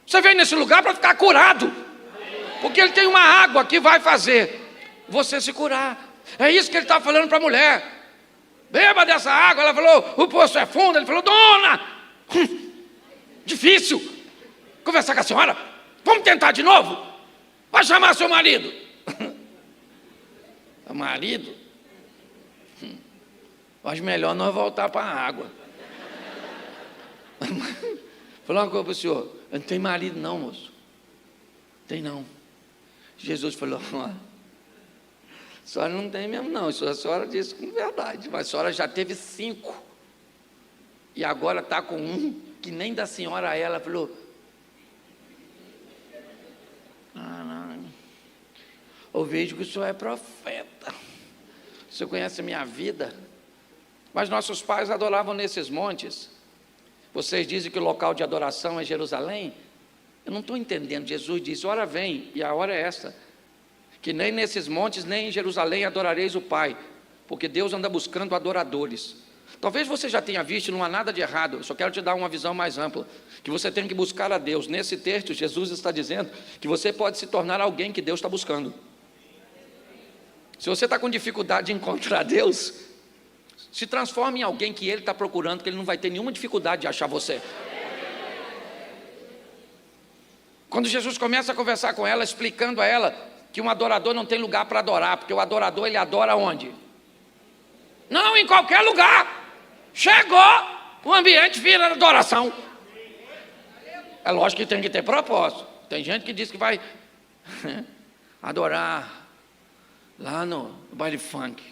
Você veio nesse lugar para ficar curado, porque ele tem uma água que vai fazer você se curar. É isso que ele está falando para a mulher: beba dessa água. Ela falou: o poço é fundo. Ele falou: dona, difícil conversar com a senhora, vamos tentar de novo, vai chamar seu marido. O marido? Acho melhor nós voltar para a água. Falou uma coisa para o senhor: eu não tenho marido não, moço. Tem não. Jesus falou: a senhora não tem mesmo não. A senhora disse com verdade, mas a senhora já teve 5, e agora está com um que nem da senhora é. Ela falou: eu vejo que o senhor é profeta, o senhor conhece a minha vida. Mas nossos pais adoravam nesses montes. Vocês dizem que o local de adoração é Jerusalém? Eu não estou entendendo. Jesus disse: hora vem, e a hora é esta, que nem nesses montes, nem em Jerusalém adorareis o Pai, porque Deus anda buscando adoradores. Talvez você já tenha visto, não há nada de errado. Eu só quero te dar uma visão mais ampla, que você tem que buscar a Deus. Nesse texto, Jesus está dizendo que você pode se tornar alguém que Deus está buscando. Se você está com dificuldade de encontrar Deus, se transforme em alguém que Ele está procurando, que Ele não vai ter nenhuma dificuldade de achar você. Quando Jesus começa a conversar com ela, explicando a ela que um adorador não tem lugar para adorar, porque o adorador, ele adora onde? Não, em qualquer lugar. Chegou, O ambiente vira adoração. É lógico que tem que ter propósito. Tem gente que diz que vai adorar lá no baile funk.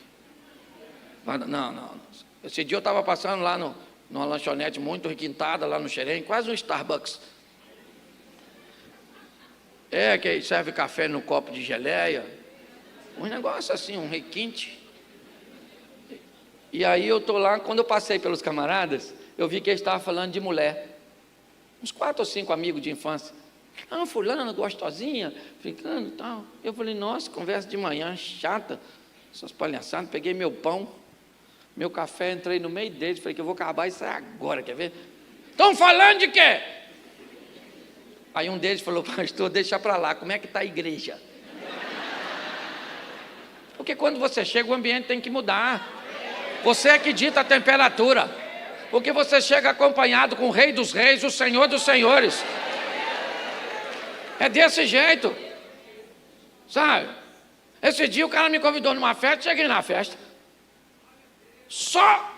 Não. Esse dia eu estava passando lá numa lanchonete muito requintada, lá no Xerém, quase um Starbucks. Que serve café no copo de geleia. Um negócio assim, um requinte. E aí eu estou lá, quando eu passei pelos camaradas, eu vi que eles estavam falando de mulher. Uns 4 ou 5 amigos de infância. Fulana, gostosinha, ficando e tal. Eu falei, nossa, conversa de manhã, chata. Essas palhaçadas, peguei meu pão, meu café, entrei no meio deles, falei que eu vou acabar isso agora, quer ver? Estão falando de quê? Aí um deles falou, pastor, deixa para lá, como é que está a igreja? Porque quando você chega, o ambiente tem que mudar. Você é que dita a temperatura. Porque você chega acompanhado com o Rei dos Reis, o Senhor dos Senhores. É desse jeito. Sabe? Esse dia o cara me convidou numa festa, cheguei na festa. Só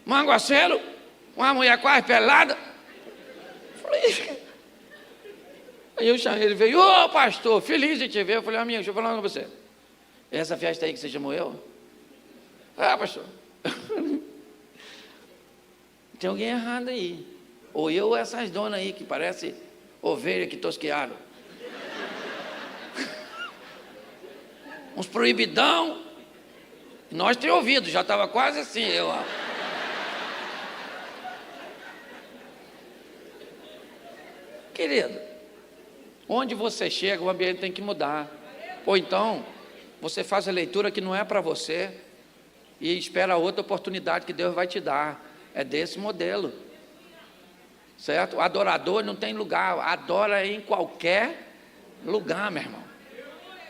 manguaceiro, uma mulher quase pelada. Falei. Aí eu chamei, ele veio, ô pastor, feliz de te ver. Eu falei, amigo, deixa eu falar com você. Essa festa aí que você chamou eu? Pastor. Tem alguém errado aí. Ou eu ou essas donas aí, que parece ovelha que tosquearam. Uns proibidão. Nós temos ouvido, já estava quase assim, Querido, onde você chega, o ambiente tem que mudar. Ou então, você faz a leitura que não é para você e espera outra oportunidade que Deus vai te dar. É desse modelo, certo? O adorador não tem lugar, adora em qualquer lugar, meu irmão.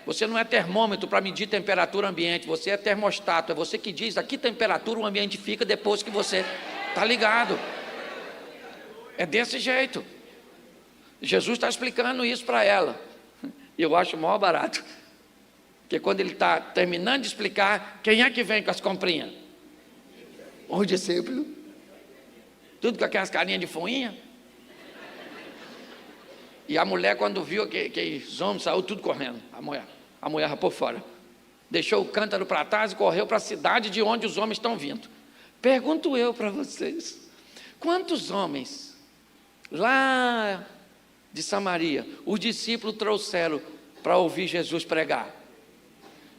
Você não é termômetro para medir temperatura ambiente, você é termostato, é você que diz a que temperatura o ambiente fica depois que você está ligado. É desse jeito. Jesus está explicando isso para ela, e eu acho o maior barato, porque quando ele está terminando de explicar, quem é que vem com as comprinhas? O discípulo. Tudo com aquelas carinhas de fuinha. E a mulher, quando viu que os homens, saiu tudo correndo. A mulher rapou fora. Deixou o cântaro para trás e correu para a cidade de onde os homens estão vindo. Pergunto eu para vocês, quantos homens lá de Samaria os discípulos trouxeram para ouvir Jesus pregar?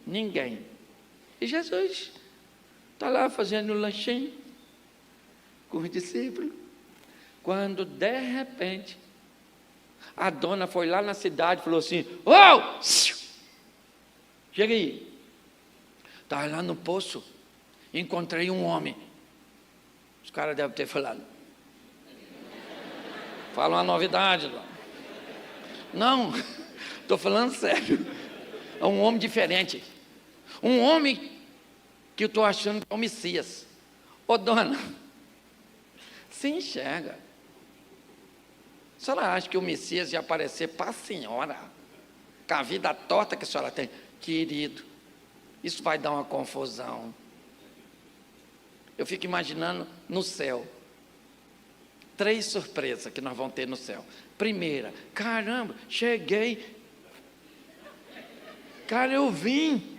Ninguém. E Jesus está lá fazendo um lanchinho com os discípulos, quando de repente a dona foi lá na cidade e falou assim, chega aí, estava lá no poço, encontrei um homem. Os caras devem ter falado, fala uma novidade lá. Não, estou falando sério, é um homem diferente, um homem que eu estou achando que é o Messias. Ô dona, se enxerga. A senhora acha que o Messias ia aparecer para a senhora, com a vida torta que a senhora tem? Querido, isso vai dar uma confusão. Eu fico imaginando no céu, 3 surpresas que nós vamos ter no céu. Primeira, caramba, cheguei. Cara, eu vim.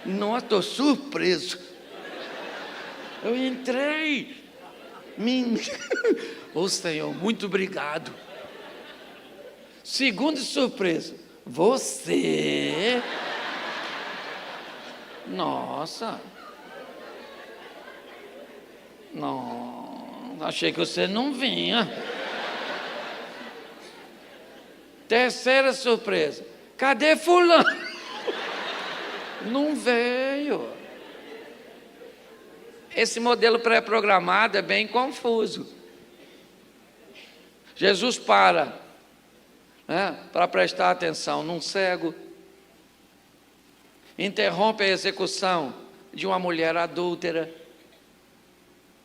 Nossa, estou surpreso. Eu entrei. Ô Senhor, muito obrigado. Segunda surpresa, você. Nossa. Não, achei que você não vinha. Terceira surpresa, cadê fulano? Não veio. Esse modelo pré-programado é bem confuso. Jesus para prestar atenção num cego, interrompe a execução de uma mulher adúltera.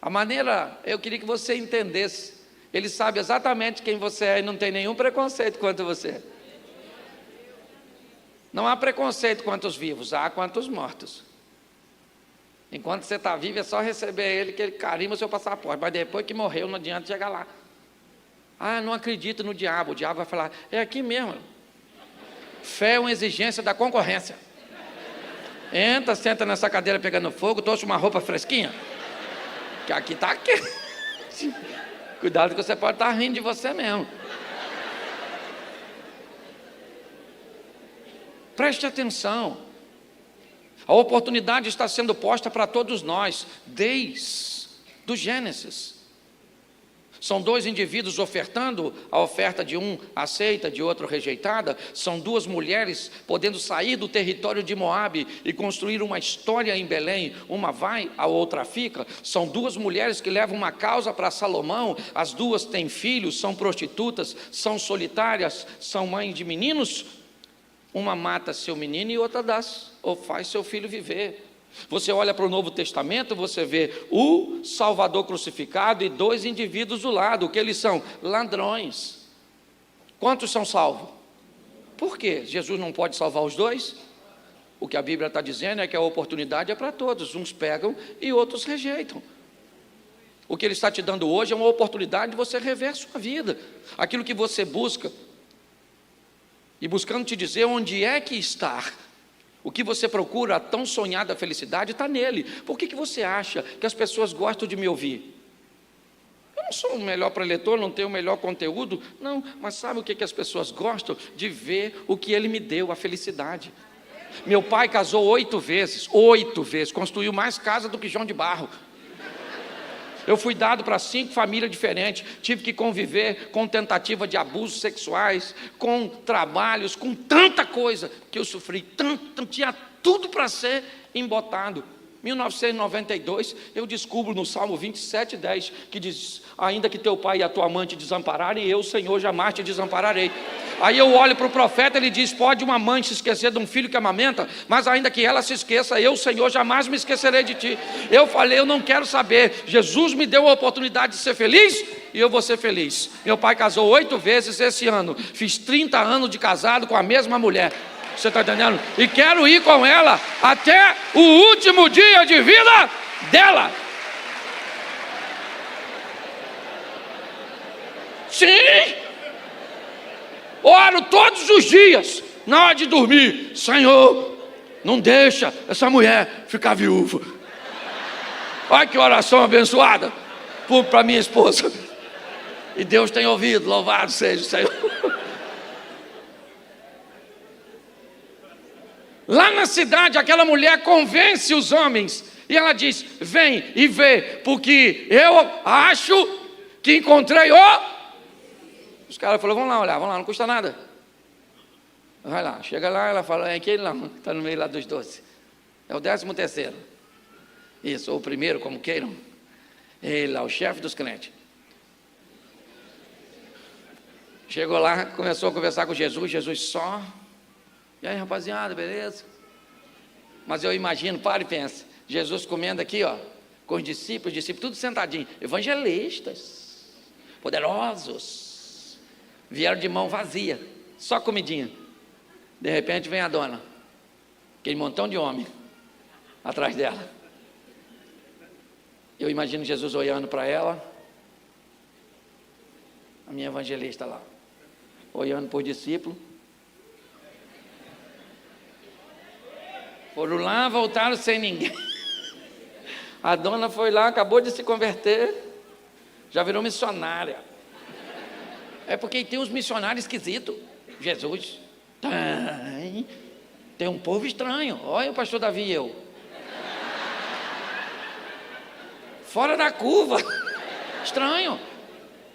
A maneira, eu queria que você entendesse, ele sabe exatamente quem você é e não tem nenhum preconceito quanto você. Não há preconceito quanto os vivos, há quanto os mortos. Enquanto você está vivo, é só receber ele, que ele carimba o seu passaporte. Mas depois que morreu, não adianta chegar lá. Ah, não acredito no diabo. O diabo vai falar, é aqui mesmo. Fé é uma exigência da concorrência. Entra, senta nessa cadeira pegando fogo, trouxe uma roupa fresquinha. Que aqui está quente. Cuidado que você pode estar rindo de você mesmo. Preste atenção. A oportunidade está sendo posta para todos nós, desde o Gênesis. São dois indivíduos ofertando, a oferta de um aceita, de outro rejeitada. São duas mulheres podendo sair do território de Moabe e construir uma história em Belém. Uma vai, a outra fica. São duas mulheres que levam uma causa para Salomão. As duas têm filhos, são prostitutas, são solitárias, são mães de meninos. Uma mata seu menino e outra dá, ou faz seu filho viver. Você olha para o Novo Testamento, você vê o Salvador crucificado e dois indivíduos do lado. O que eles são? Ladrões. Quantos são salvos? Por quê? Jesus não pode salvar os dois? O que a Bíblia está dizendo é que a oportunidade é para todos. Uns pegam e outros rejeitam. O que Ele está te dando hoje é uma oportunidade de você rever sua vida. Aquilo que você busca. E buscando te dizer onde é que está. O que você procura, a tão sonhada felicidade, está nele. Por que você acha que as pessoas gostam de me ouvir? Eu não sou o melhor preletor, não tenho o melhor conteúdo, não, mas sabe o que as pessoas gostam? De ver o que ele me deu, a felicidade. Meu pai casou 8 vezes, construiu mais casa do que João de Barro. Eu fui dado para 5 famílias diferentes, tive que conviver com tentativa de abusos sexuais, com trabalhos, com tanta coisa que eu sofri, tanto, tinha tudo para ser embotado. 1992, eu descubro no Salmo 27:10, que diz, ainda que teu pai e a tua mãe te desampararem, eu, Senhor, jamais te desampararei. Aí eu olho para o profeta, ele diz, pode uma mãe se esquecer de um filho que amamenta, mas ainda que ela se esqueça, eu, Senhor, jamais me esquecerei de ti. Eu falei, eu não quero saber, Jesus me deu a oportunidade de ser feliz, e eu vou ser feliz. Meu pai casou 8 vezes esse ano, fiz 30 anos de casado com a mesma mulher. Você está entendendo? E quero ir com ela até o último dia de vida dela. Sim! Oro todos os dias, na hora de dormir. Senhor, não deixa essa mulher ficar viúva. Olha que oração abençoada para minha esposa. E Deus tem ouvido, louvado seja o Senhor. Lá na cidade, aquela mulher convence os homens. E ela diz, vem e vê, porque eu acho que encontrei o... Os caras falaram, vamos lá olhar, vamos lá, não custa nada. Vai lá, chega lá, ela fala, é aquele lá, está no meio lá dos 12. É o 13º. Isso, ou o primeiro, como queiram. Ele lá, o chefe dos crentes. Chegou lá, começou a conversar com Jesus, Jesus só... E aí, rapaziada, beleza? Mas eu imagino, para e pensa, Jesus comendo aqui, ó, com os discípulos, tudo sentadinho, evangelistas, poderosos, vieram de mão vazia, só comidinha. De repente vem a dona, aquele montão de homem, atrás dela. Eu imagino Jesus olhando para ela, a minha evangelista lá, olhando para os discípulos. Foram lá, voltaram sem ninguém. A dona foi lá, acabou de se converter, já virou missionária. É porque tem uns missionários esquisitos. Jesus, tem um povo estranho. Olha o pastor Davi e eu. Fora da curva. Estranho.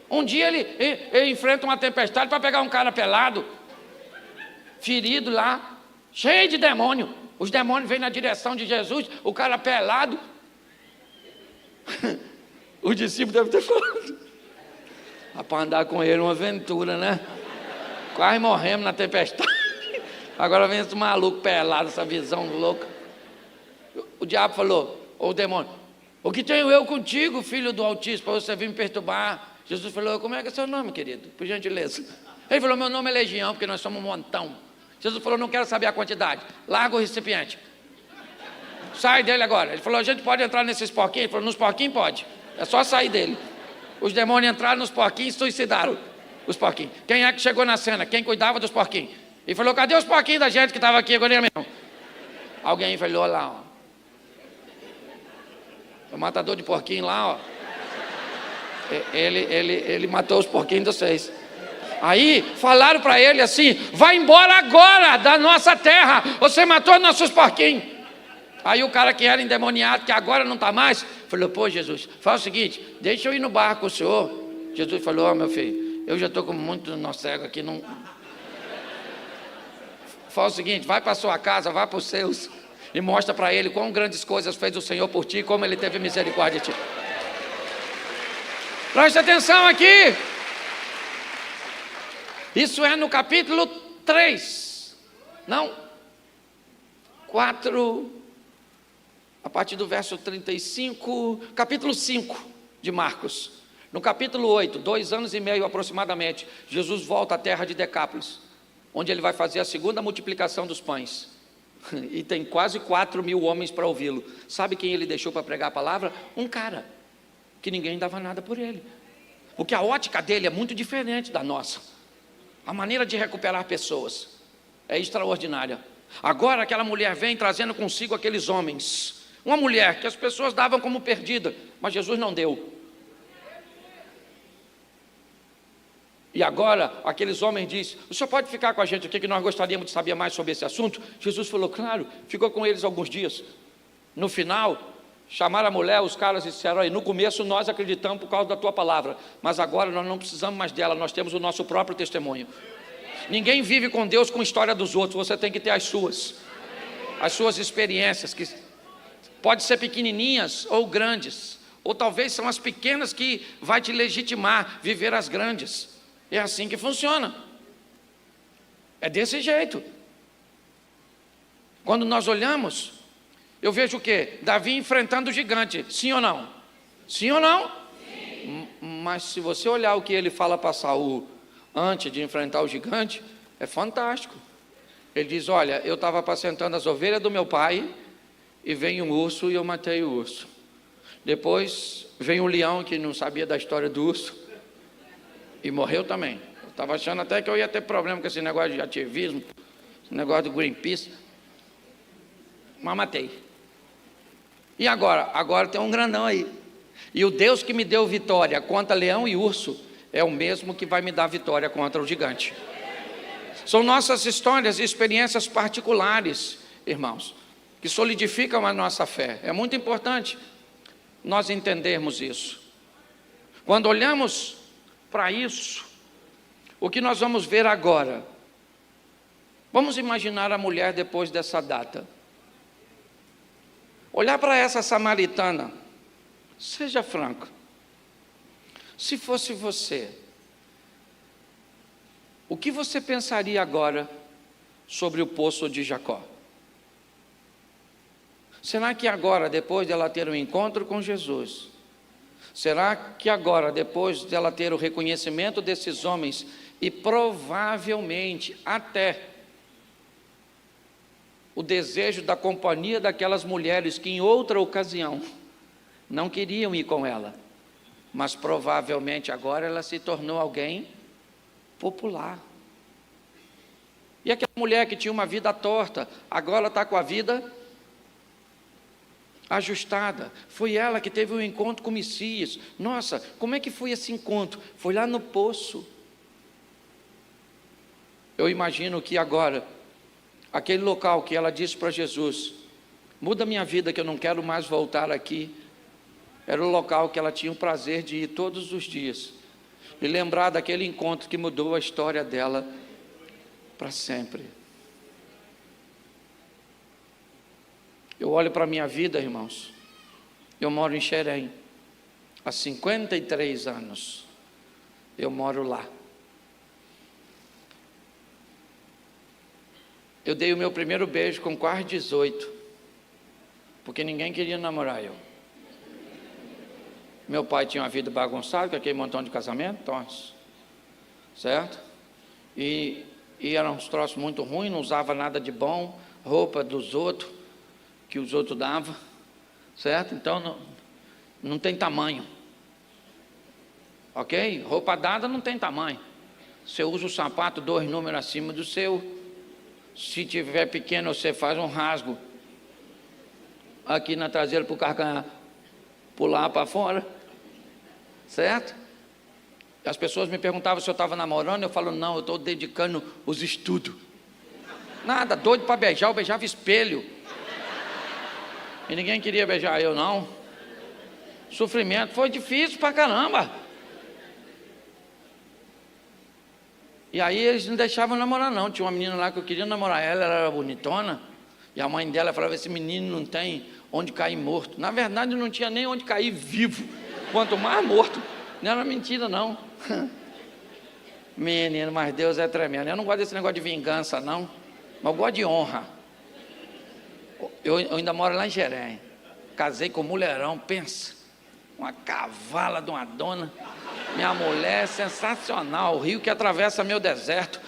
Um dia ele enfrenta uma tempestade para pegar um cara pelado, ferido lá, cheio de demônio. Os demônios vêm na direção de Jesus, o cara pelado. O discípulo deve ter falado. Para andar com ele uma aventura, né? Quase morremos na tempestade. Agora vem esse maluco pelado, essa visão louca. O diabo falou, ou o demônio, o que tenho eu contigo, filho do Altíssimo, para você vir me perturbar? Jesus falou, como é que é seu nome, querido? Por gentileza. Ele falou, meu nome é Legião, porque nós somos um montão. Jesus falou, não quero saber a quantidade, larga o recipiente. sai dele agora. Ele falou, a gente pode entrar nesses porquinhos? Ele falou, nos porquinhos pode, é só sair dele. Os demônios entraram nos porquinhos e suicidaram os porquinhos. Quem é que chegou na cena? Quem cuidava dos porquinhos? E falou, cadê os porquinhos da gente que estava aqui agora mesmo? Alguém falou lá, ó. O matador de porquinho lá, ó. Ele matou os porquinhos de vocês. Aí falaram para ele assim, vai embora agora da nossa terra, você matou nossos porquinhos. Aí o cara que era endemoniado, que agora não está mais, falou, pô Jesus, faz o seguinte, deixa eu ir no barco com o senhor. Jesus falou, ó meu filho, eu já estou com muito nó cego aqui, não... Faz o seguinte, vai para sua casa, vai para os seus, e mostra para ele quão grandes coisas fez o Senhor por ti, como ele teve misericórdia de ti. Preste atenção aqui. Isso é no capítulo 3. Não. 4, a partir do verso 35, capítulo 5 de Marcos. No capítulo 8, 2 anos e meio aproximadamente, Jesus volta à terra de Decápolis, onde ele vai fazer a segunda multiplicação dos pães. E tem quase 4.000 homens para ouvi-lo. Sabe quem ele deixou para pregar a palavra? Um cara, que ninguém dava nada por ele. Porque a ótica dele é muito diferente da nossa. A maneira de recuperar pessoas é extraordinária. Agora aquela mulher vem trazendo consigo aqueles homens. Uma mulher que as pessoas davam como perdida, mas Jesus não deu. E agora aqueles homens dizem, o senhor pode ficar com a gente aqui que nós gostaríamos de saber mais sobre esse assunto? Jesus falou, claro, ficou com eles alguns dias. No final, chamaram a mulher, os caras disseram, aí, no começo nós acreditamos por causa da tua palavra, mas agora nós não precisamos mais dela, nós temos o nosso próprio testemunho. Ninguém vive com Deus com a história dos outros, você tem que ter as suas experiências, que pode ser pequenininhas ou grandes, ou talvez são as pequenas que vai te legitimar viver as grandes. É assim que funciona. É desse jeito. Quando nós olhamos, eu vejo o quê? Davi enfrentando o gigante, sim ou não? Sim ou não? Sim. Mas se você olhar o que ele fala para Saul antes de enfrentar o gigante, é fantástico. Ele diz, olha, eu estava apacentando as ovelhas do meu pai, e veio um urso e eu matei o urso. Depois veio um leão que não sabia da história do urso, e morreu também. Eu estava achando até que eu ia ter problema com esse negócio de ativismo, esse negócio do Greenpeace, mas matei. E agora? Agora tem um grandão aí. E o Deus que me deu vitória contra leão e urso é o mesmo que vai me dar vitória contra o gigante. São nossas histórias e experiências particulares, irmãos, que solidificam a nossa fé. É muito importante nós entendermos isso. Quando olhamos para isso, o que nós vamos ver agora? Vamos imaginar a mulher depois dessa data. Olhar para essa samaritana, seja franco, se fosse você, o que você pensaria agora sobre o poço de Jacó? Será que agora, depois dela ter um encontro com Jesus, será que agora, depois dela ter o reconhecimento desses homens, e provavelmente até o desejo da companhia daquelas mulheres que em outra ocasião não queriam ir com ela, mas provavelmente agora ela se tornou alguém popular. E aquela mulher que tinha uma vida torta, agora ela está com a vida ajustada. Foi ela que teve um encontro com o Messias. Nossa, como é que foi esse encontro? Foi lá no poço. Eu imagino que agora, aquele local que ela disse para Jesus, muda minha vida que eu não quero mais voltar aqui, era o local que ela tinha o prazer de ir todos os dias, e lembrar daquele encontro que mudou a história dela para sempre. Eu olho para a minha vida, irmãos, eu moro em Xerém, há 53 anos, eu moro lá. Eu dei o meu primeiro beijo com quase 18, porque ninguém queria namorar eu. Meu pai tinha uma vida bagunçada, com aquele montão de casamento, certo? E eram uns troços muito ruins, não usava nada de bom, roupa dos outros, que os outros davam, certo? Então não tem tamanho, ok? Roupa dada não tem tamanho. Você usa o sapato 2 números acima do seu. Se tiver pequeno, você faz um rasgo aqui na traseira para o carro pular para fora, certo? As pessoas me perguntavam se eu estava namorando, eu falo, não, eu estou dedicando os estudos. Nada, doido para beijar, eu beijava espelho. E ninguém queria beijar eu, não. Sofrimento, foi difícil pra caramba. E aí eles não deixavam namorar, não. Tinha uma menina lá que eu queria namorar ela era bonitona. E a mãe dela falava, esse menino não tem onde cair morto. Na verdade, não tinha nem onde cair vivo, quanto mais morto. Não era mentira, não. Menino, mas Deus é tremendo. Eu não gosto desse negócio de vingança, não. Mas eu gosto de honra. Eu ainda moro lá em Xerém. Casei com um mulherão, pensa. Uma cavala de uma dona. Minha mulher é sensacional. O rio que atravessa meu deserto.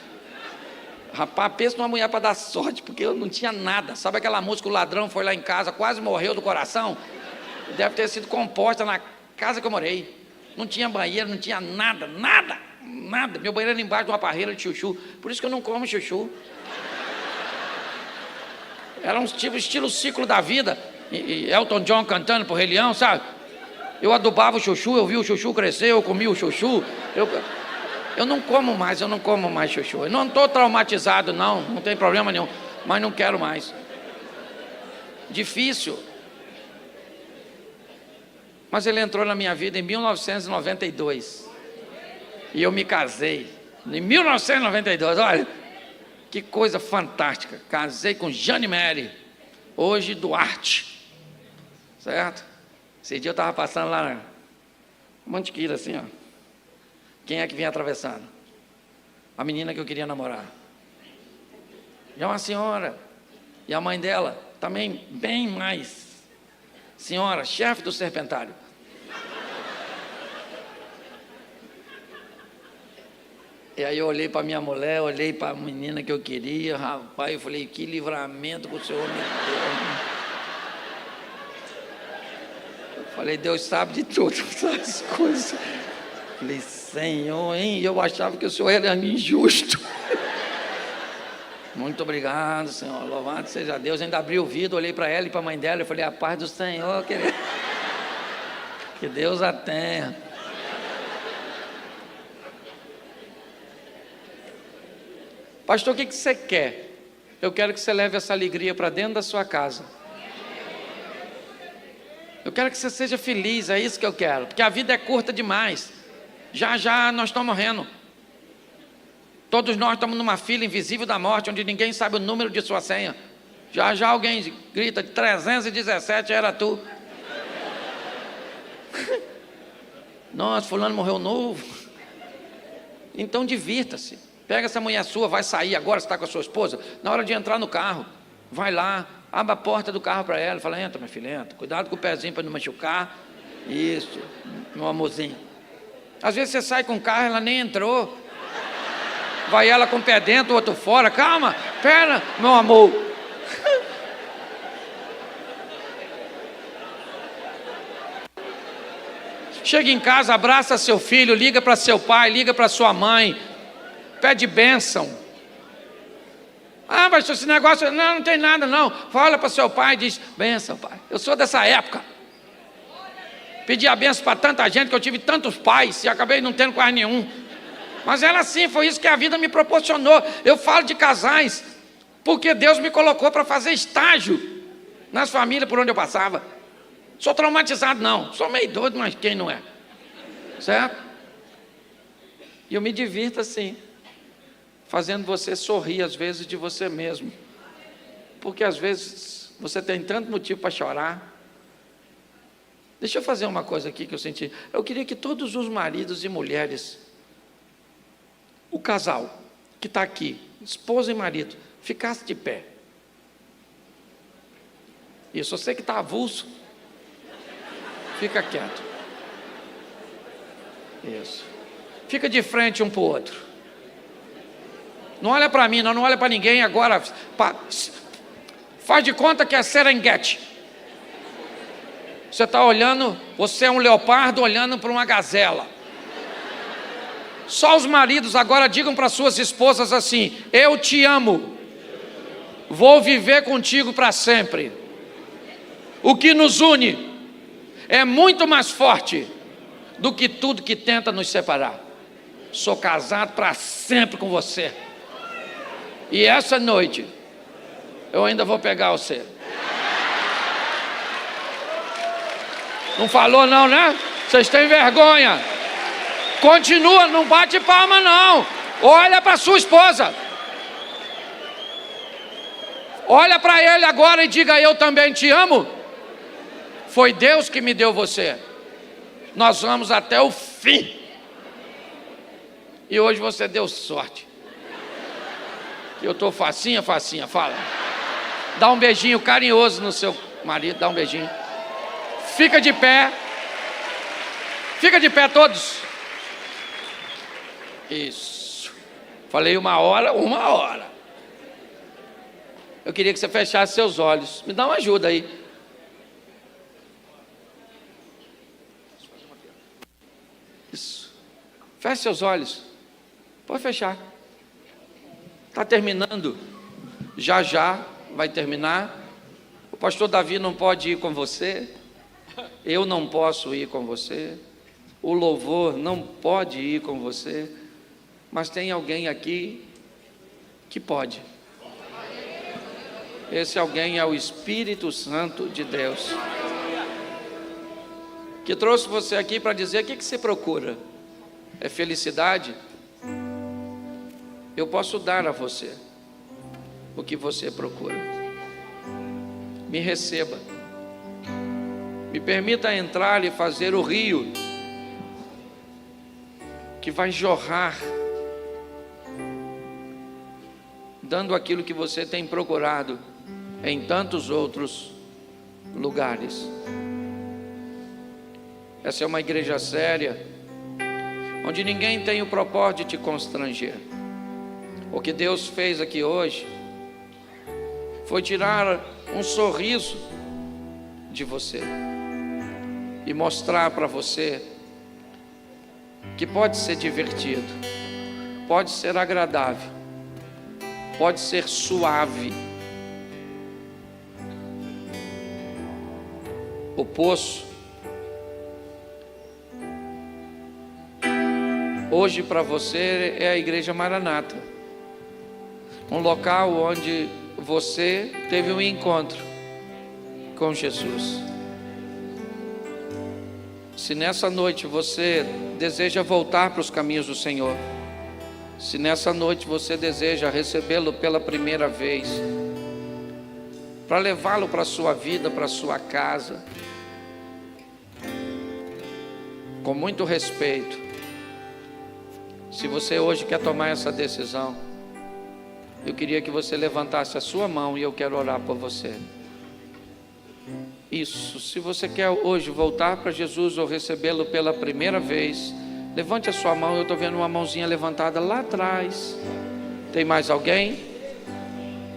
Rapaz, pensa numa mulher para dar sorte, porque eu não tinha nada. Sabe aquela música, o ladrão foi lá em casa, quase morreu do coração? Deve ter sido composta na casa que eu morei. Não tinha banheiro, não tinha nada, nada, nada. Meu banheiro era embaixo de uma parreira de chuchu. Por isso que eu não como chuchu. Era um tipo estilo ciclo da vida. E Elton John cantando pro Rei Leão, sabe? Eu adubava o chuchu, eu vi o chuchu crescer, eu comi o chuchu. Eu não como mais chuchu. Eu não estou traumatizado, não tem problema nenhum. Mas não quero mais. Difícil. Mas ele entrou na minha vida em 1992. E eu me casei. Em 1992, olha. Que coisa fantástica. Casei com Jane Mary. Hoje Duarte. Certo? Esse dia eu estava passando lá na Mantiqueira, assim, ó. Quem é que vinha atravessando? A menina que eu queria namorar. Já uma senhora. E a mãe dela, também bem mais. Senhora, chefe do Serpentário. E aí eu olhei para minha mulher, olhei para a menina que eu queria, rapaz, eu falei, que livramento que o Senhor me deu. Eu falei, Deus sabe de todas essas coisas. Falei, Senhor, hein? Eu achava que o Senhor era injusto. Muito obrigado, Senhor. Louvado seja Deus. Ainda abri o vidro, olhei para ela e para a mãe dela. Eu falei, a paz do Senhor, querido. Que Deus a tenha. Pastor, o que você quer? Eu quero que você leve essa alegria para dentro da sua casa. Eu quero que você seja feliz, é isso que eu quero. Porque a vida é curta demais. Já já nós estamos morrendo. Todos nós estamos numa fila invisível da morte, onde ninguém sabe o número de sua senha. Já já alguém grita, 317 era tu. Nossa, fulano morreu novo. Então divirta-se. Pega essa mulher sua, vai sair agora, você está com a sua esposa. Na hora de entrar no carro, vai lá, abre a porta do carro para ela. Fala, entra minha filha, entra. Cuidado com o pezinho para não machucar. Isso, meu amorzinho. Às vezes você sai com o carro, ela nem entrou. Vai ela com o pé dentro, o outro fora. Calma, pera, meu amor. Chega em casa, abraça seu filho, liga para seu pai, liga para sua mãe, pede bênção. Ah, mas esse negócio, não tem nada não. Fala para seu pai e diz, bênção, pai. Eu sou dessa época. Pedi a bênção para tanta gente, que eu tive tantos pais e acabei não tendo quase nenhum. Mas era assim, foi isso que a vida me proporcionou. Eu falo de casais, porque Deus me colocou para fazer estágio nas famílias por onde eu passava. Sou traumatizado não, sou meio doido, mas quem não é? Certo? E eu me divirto assim, fazendo você sorrir às vezes de você mesmo. Porque às vezes você tem tanto motivo para chorar. Deixa eu fazer uma coisa aqui que eu senti. Eu queria que todos os maridos e mulheres, o casal que está aqui, esposa e marido, ficasse de pé. Isso, você que está avulso, fica quieto. Isso. Fica de frente um para o outro. Não olha para mim, não olha para ninguém agora. Faz de conta que é Serengeti. Você está olhando, você é um leopardo olhando para uma gazela. Só os maridos agora digam para suas esposas assim: eu te amo, vou viver contigo para sempre. O que nos une é muito mais forte do que tudo que tenta nos separar. Sou casado para sempre com você, e essa noite eu ainda vou pegar você. Não falou não, né? Vocês têm vergonha. Continua, não bate palma não. Olha para sua esposa. Olha para ele agora e diga: eu também te amo. Foi Deus que me deu você. Nós vamos até o fim. E hoje você deu sorte. Eu estou facinha, fala. Dá um beijinho carinhoso no seu marido, dá um beijinho. Fica de pé. Fica de pé todos. Isso. Falei 1 hora, 1 hora. Eu queria que você fechasse seus olhos. Me dá uma ajuda aí. Isso. Feche seus olhos. Pode fechar. Está terminando. Já vai terminar. O pastor Davi não pode ir com você. Eu não posso ir com você. O louvor não pode ir com você. Mas tem alguém aqui que pode. Esse alguém é o Espírito Santo de Deus, que trouxe você aqui para dizer: o que você procura? É felicidade? Eu posso dar a você o que você procura. Me receba. Me permita entrar e fazer o rio que vai jorrar, dando aquilo que você tem procurado em tantos outros lugares. Essa é uma igreja séria, onde ninguém tem o propósito de te constranger. O que Deus fez aqui hoje foi tirar um sorriso de você e mostrar para você que pode ser divertido, pode ser agradável, pode ser suave. O poço hoje para você é a Igreja Maranata, um local onde você teve um encontro com Jesus. Se nessa noite você deseja voltar para os caminhos do Senhor, se nessa noite você deseja recebê-lo pela primeira vez, para levá-lo para a sua vida, para a sua casa, com muito respeito, se você hoje quer tomar essa decisão, eu queria que você levantasse a sua mão e eu quero orar por você. Isso, se você quer hoje voltar para Jesus ou recebê-lo pela primeira vez, levante a sua mão. Eu estou vendo uma mãozinha levantada lá atrás. Tem mais alguém?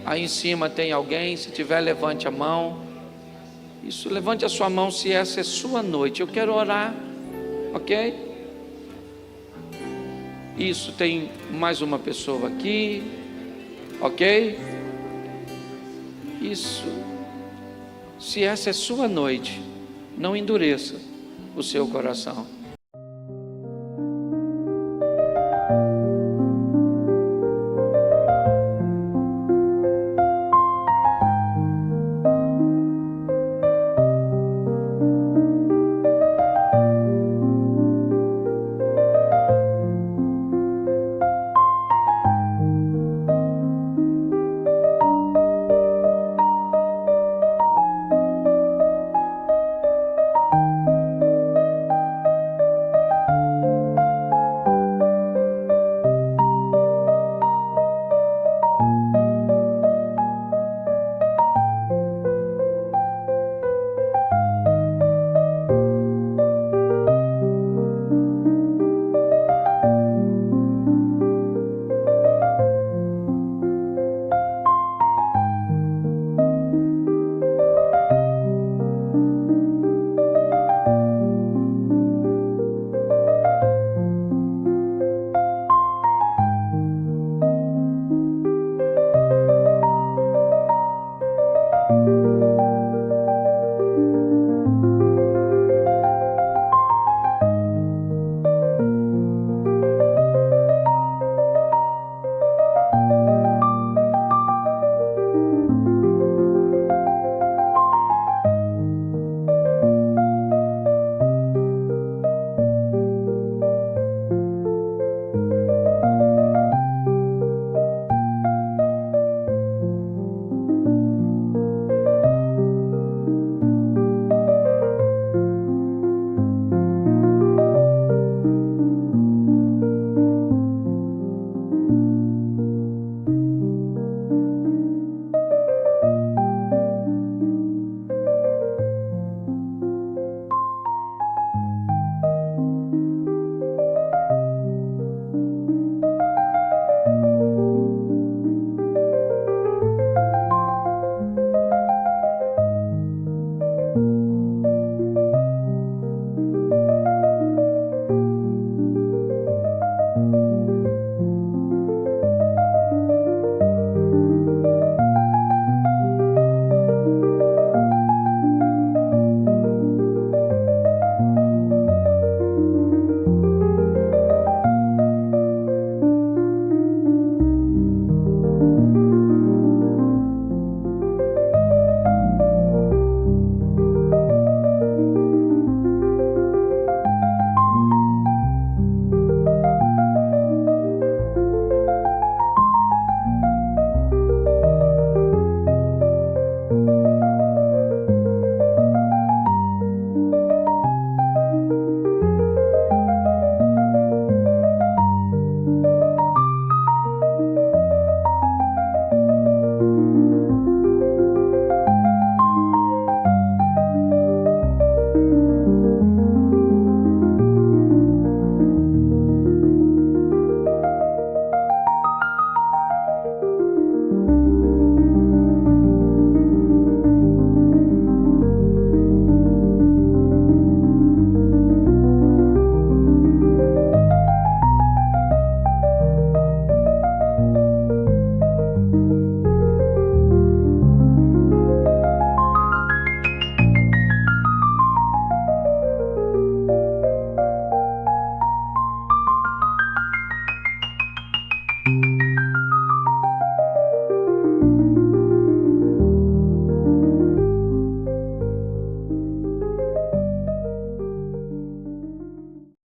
Aí em cima tem alguém? Se tiver, levante a mão. Isso, levante a sua mão se essa é sua noite. Eu quero orar, ok? Isso, tem mais uma pessoa aqui, ok? Isso. Se essa é sua noite, não endureça o seu coração.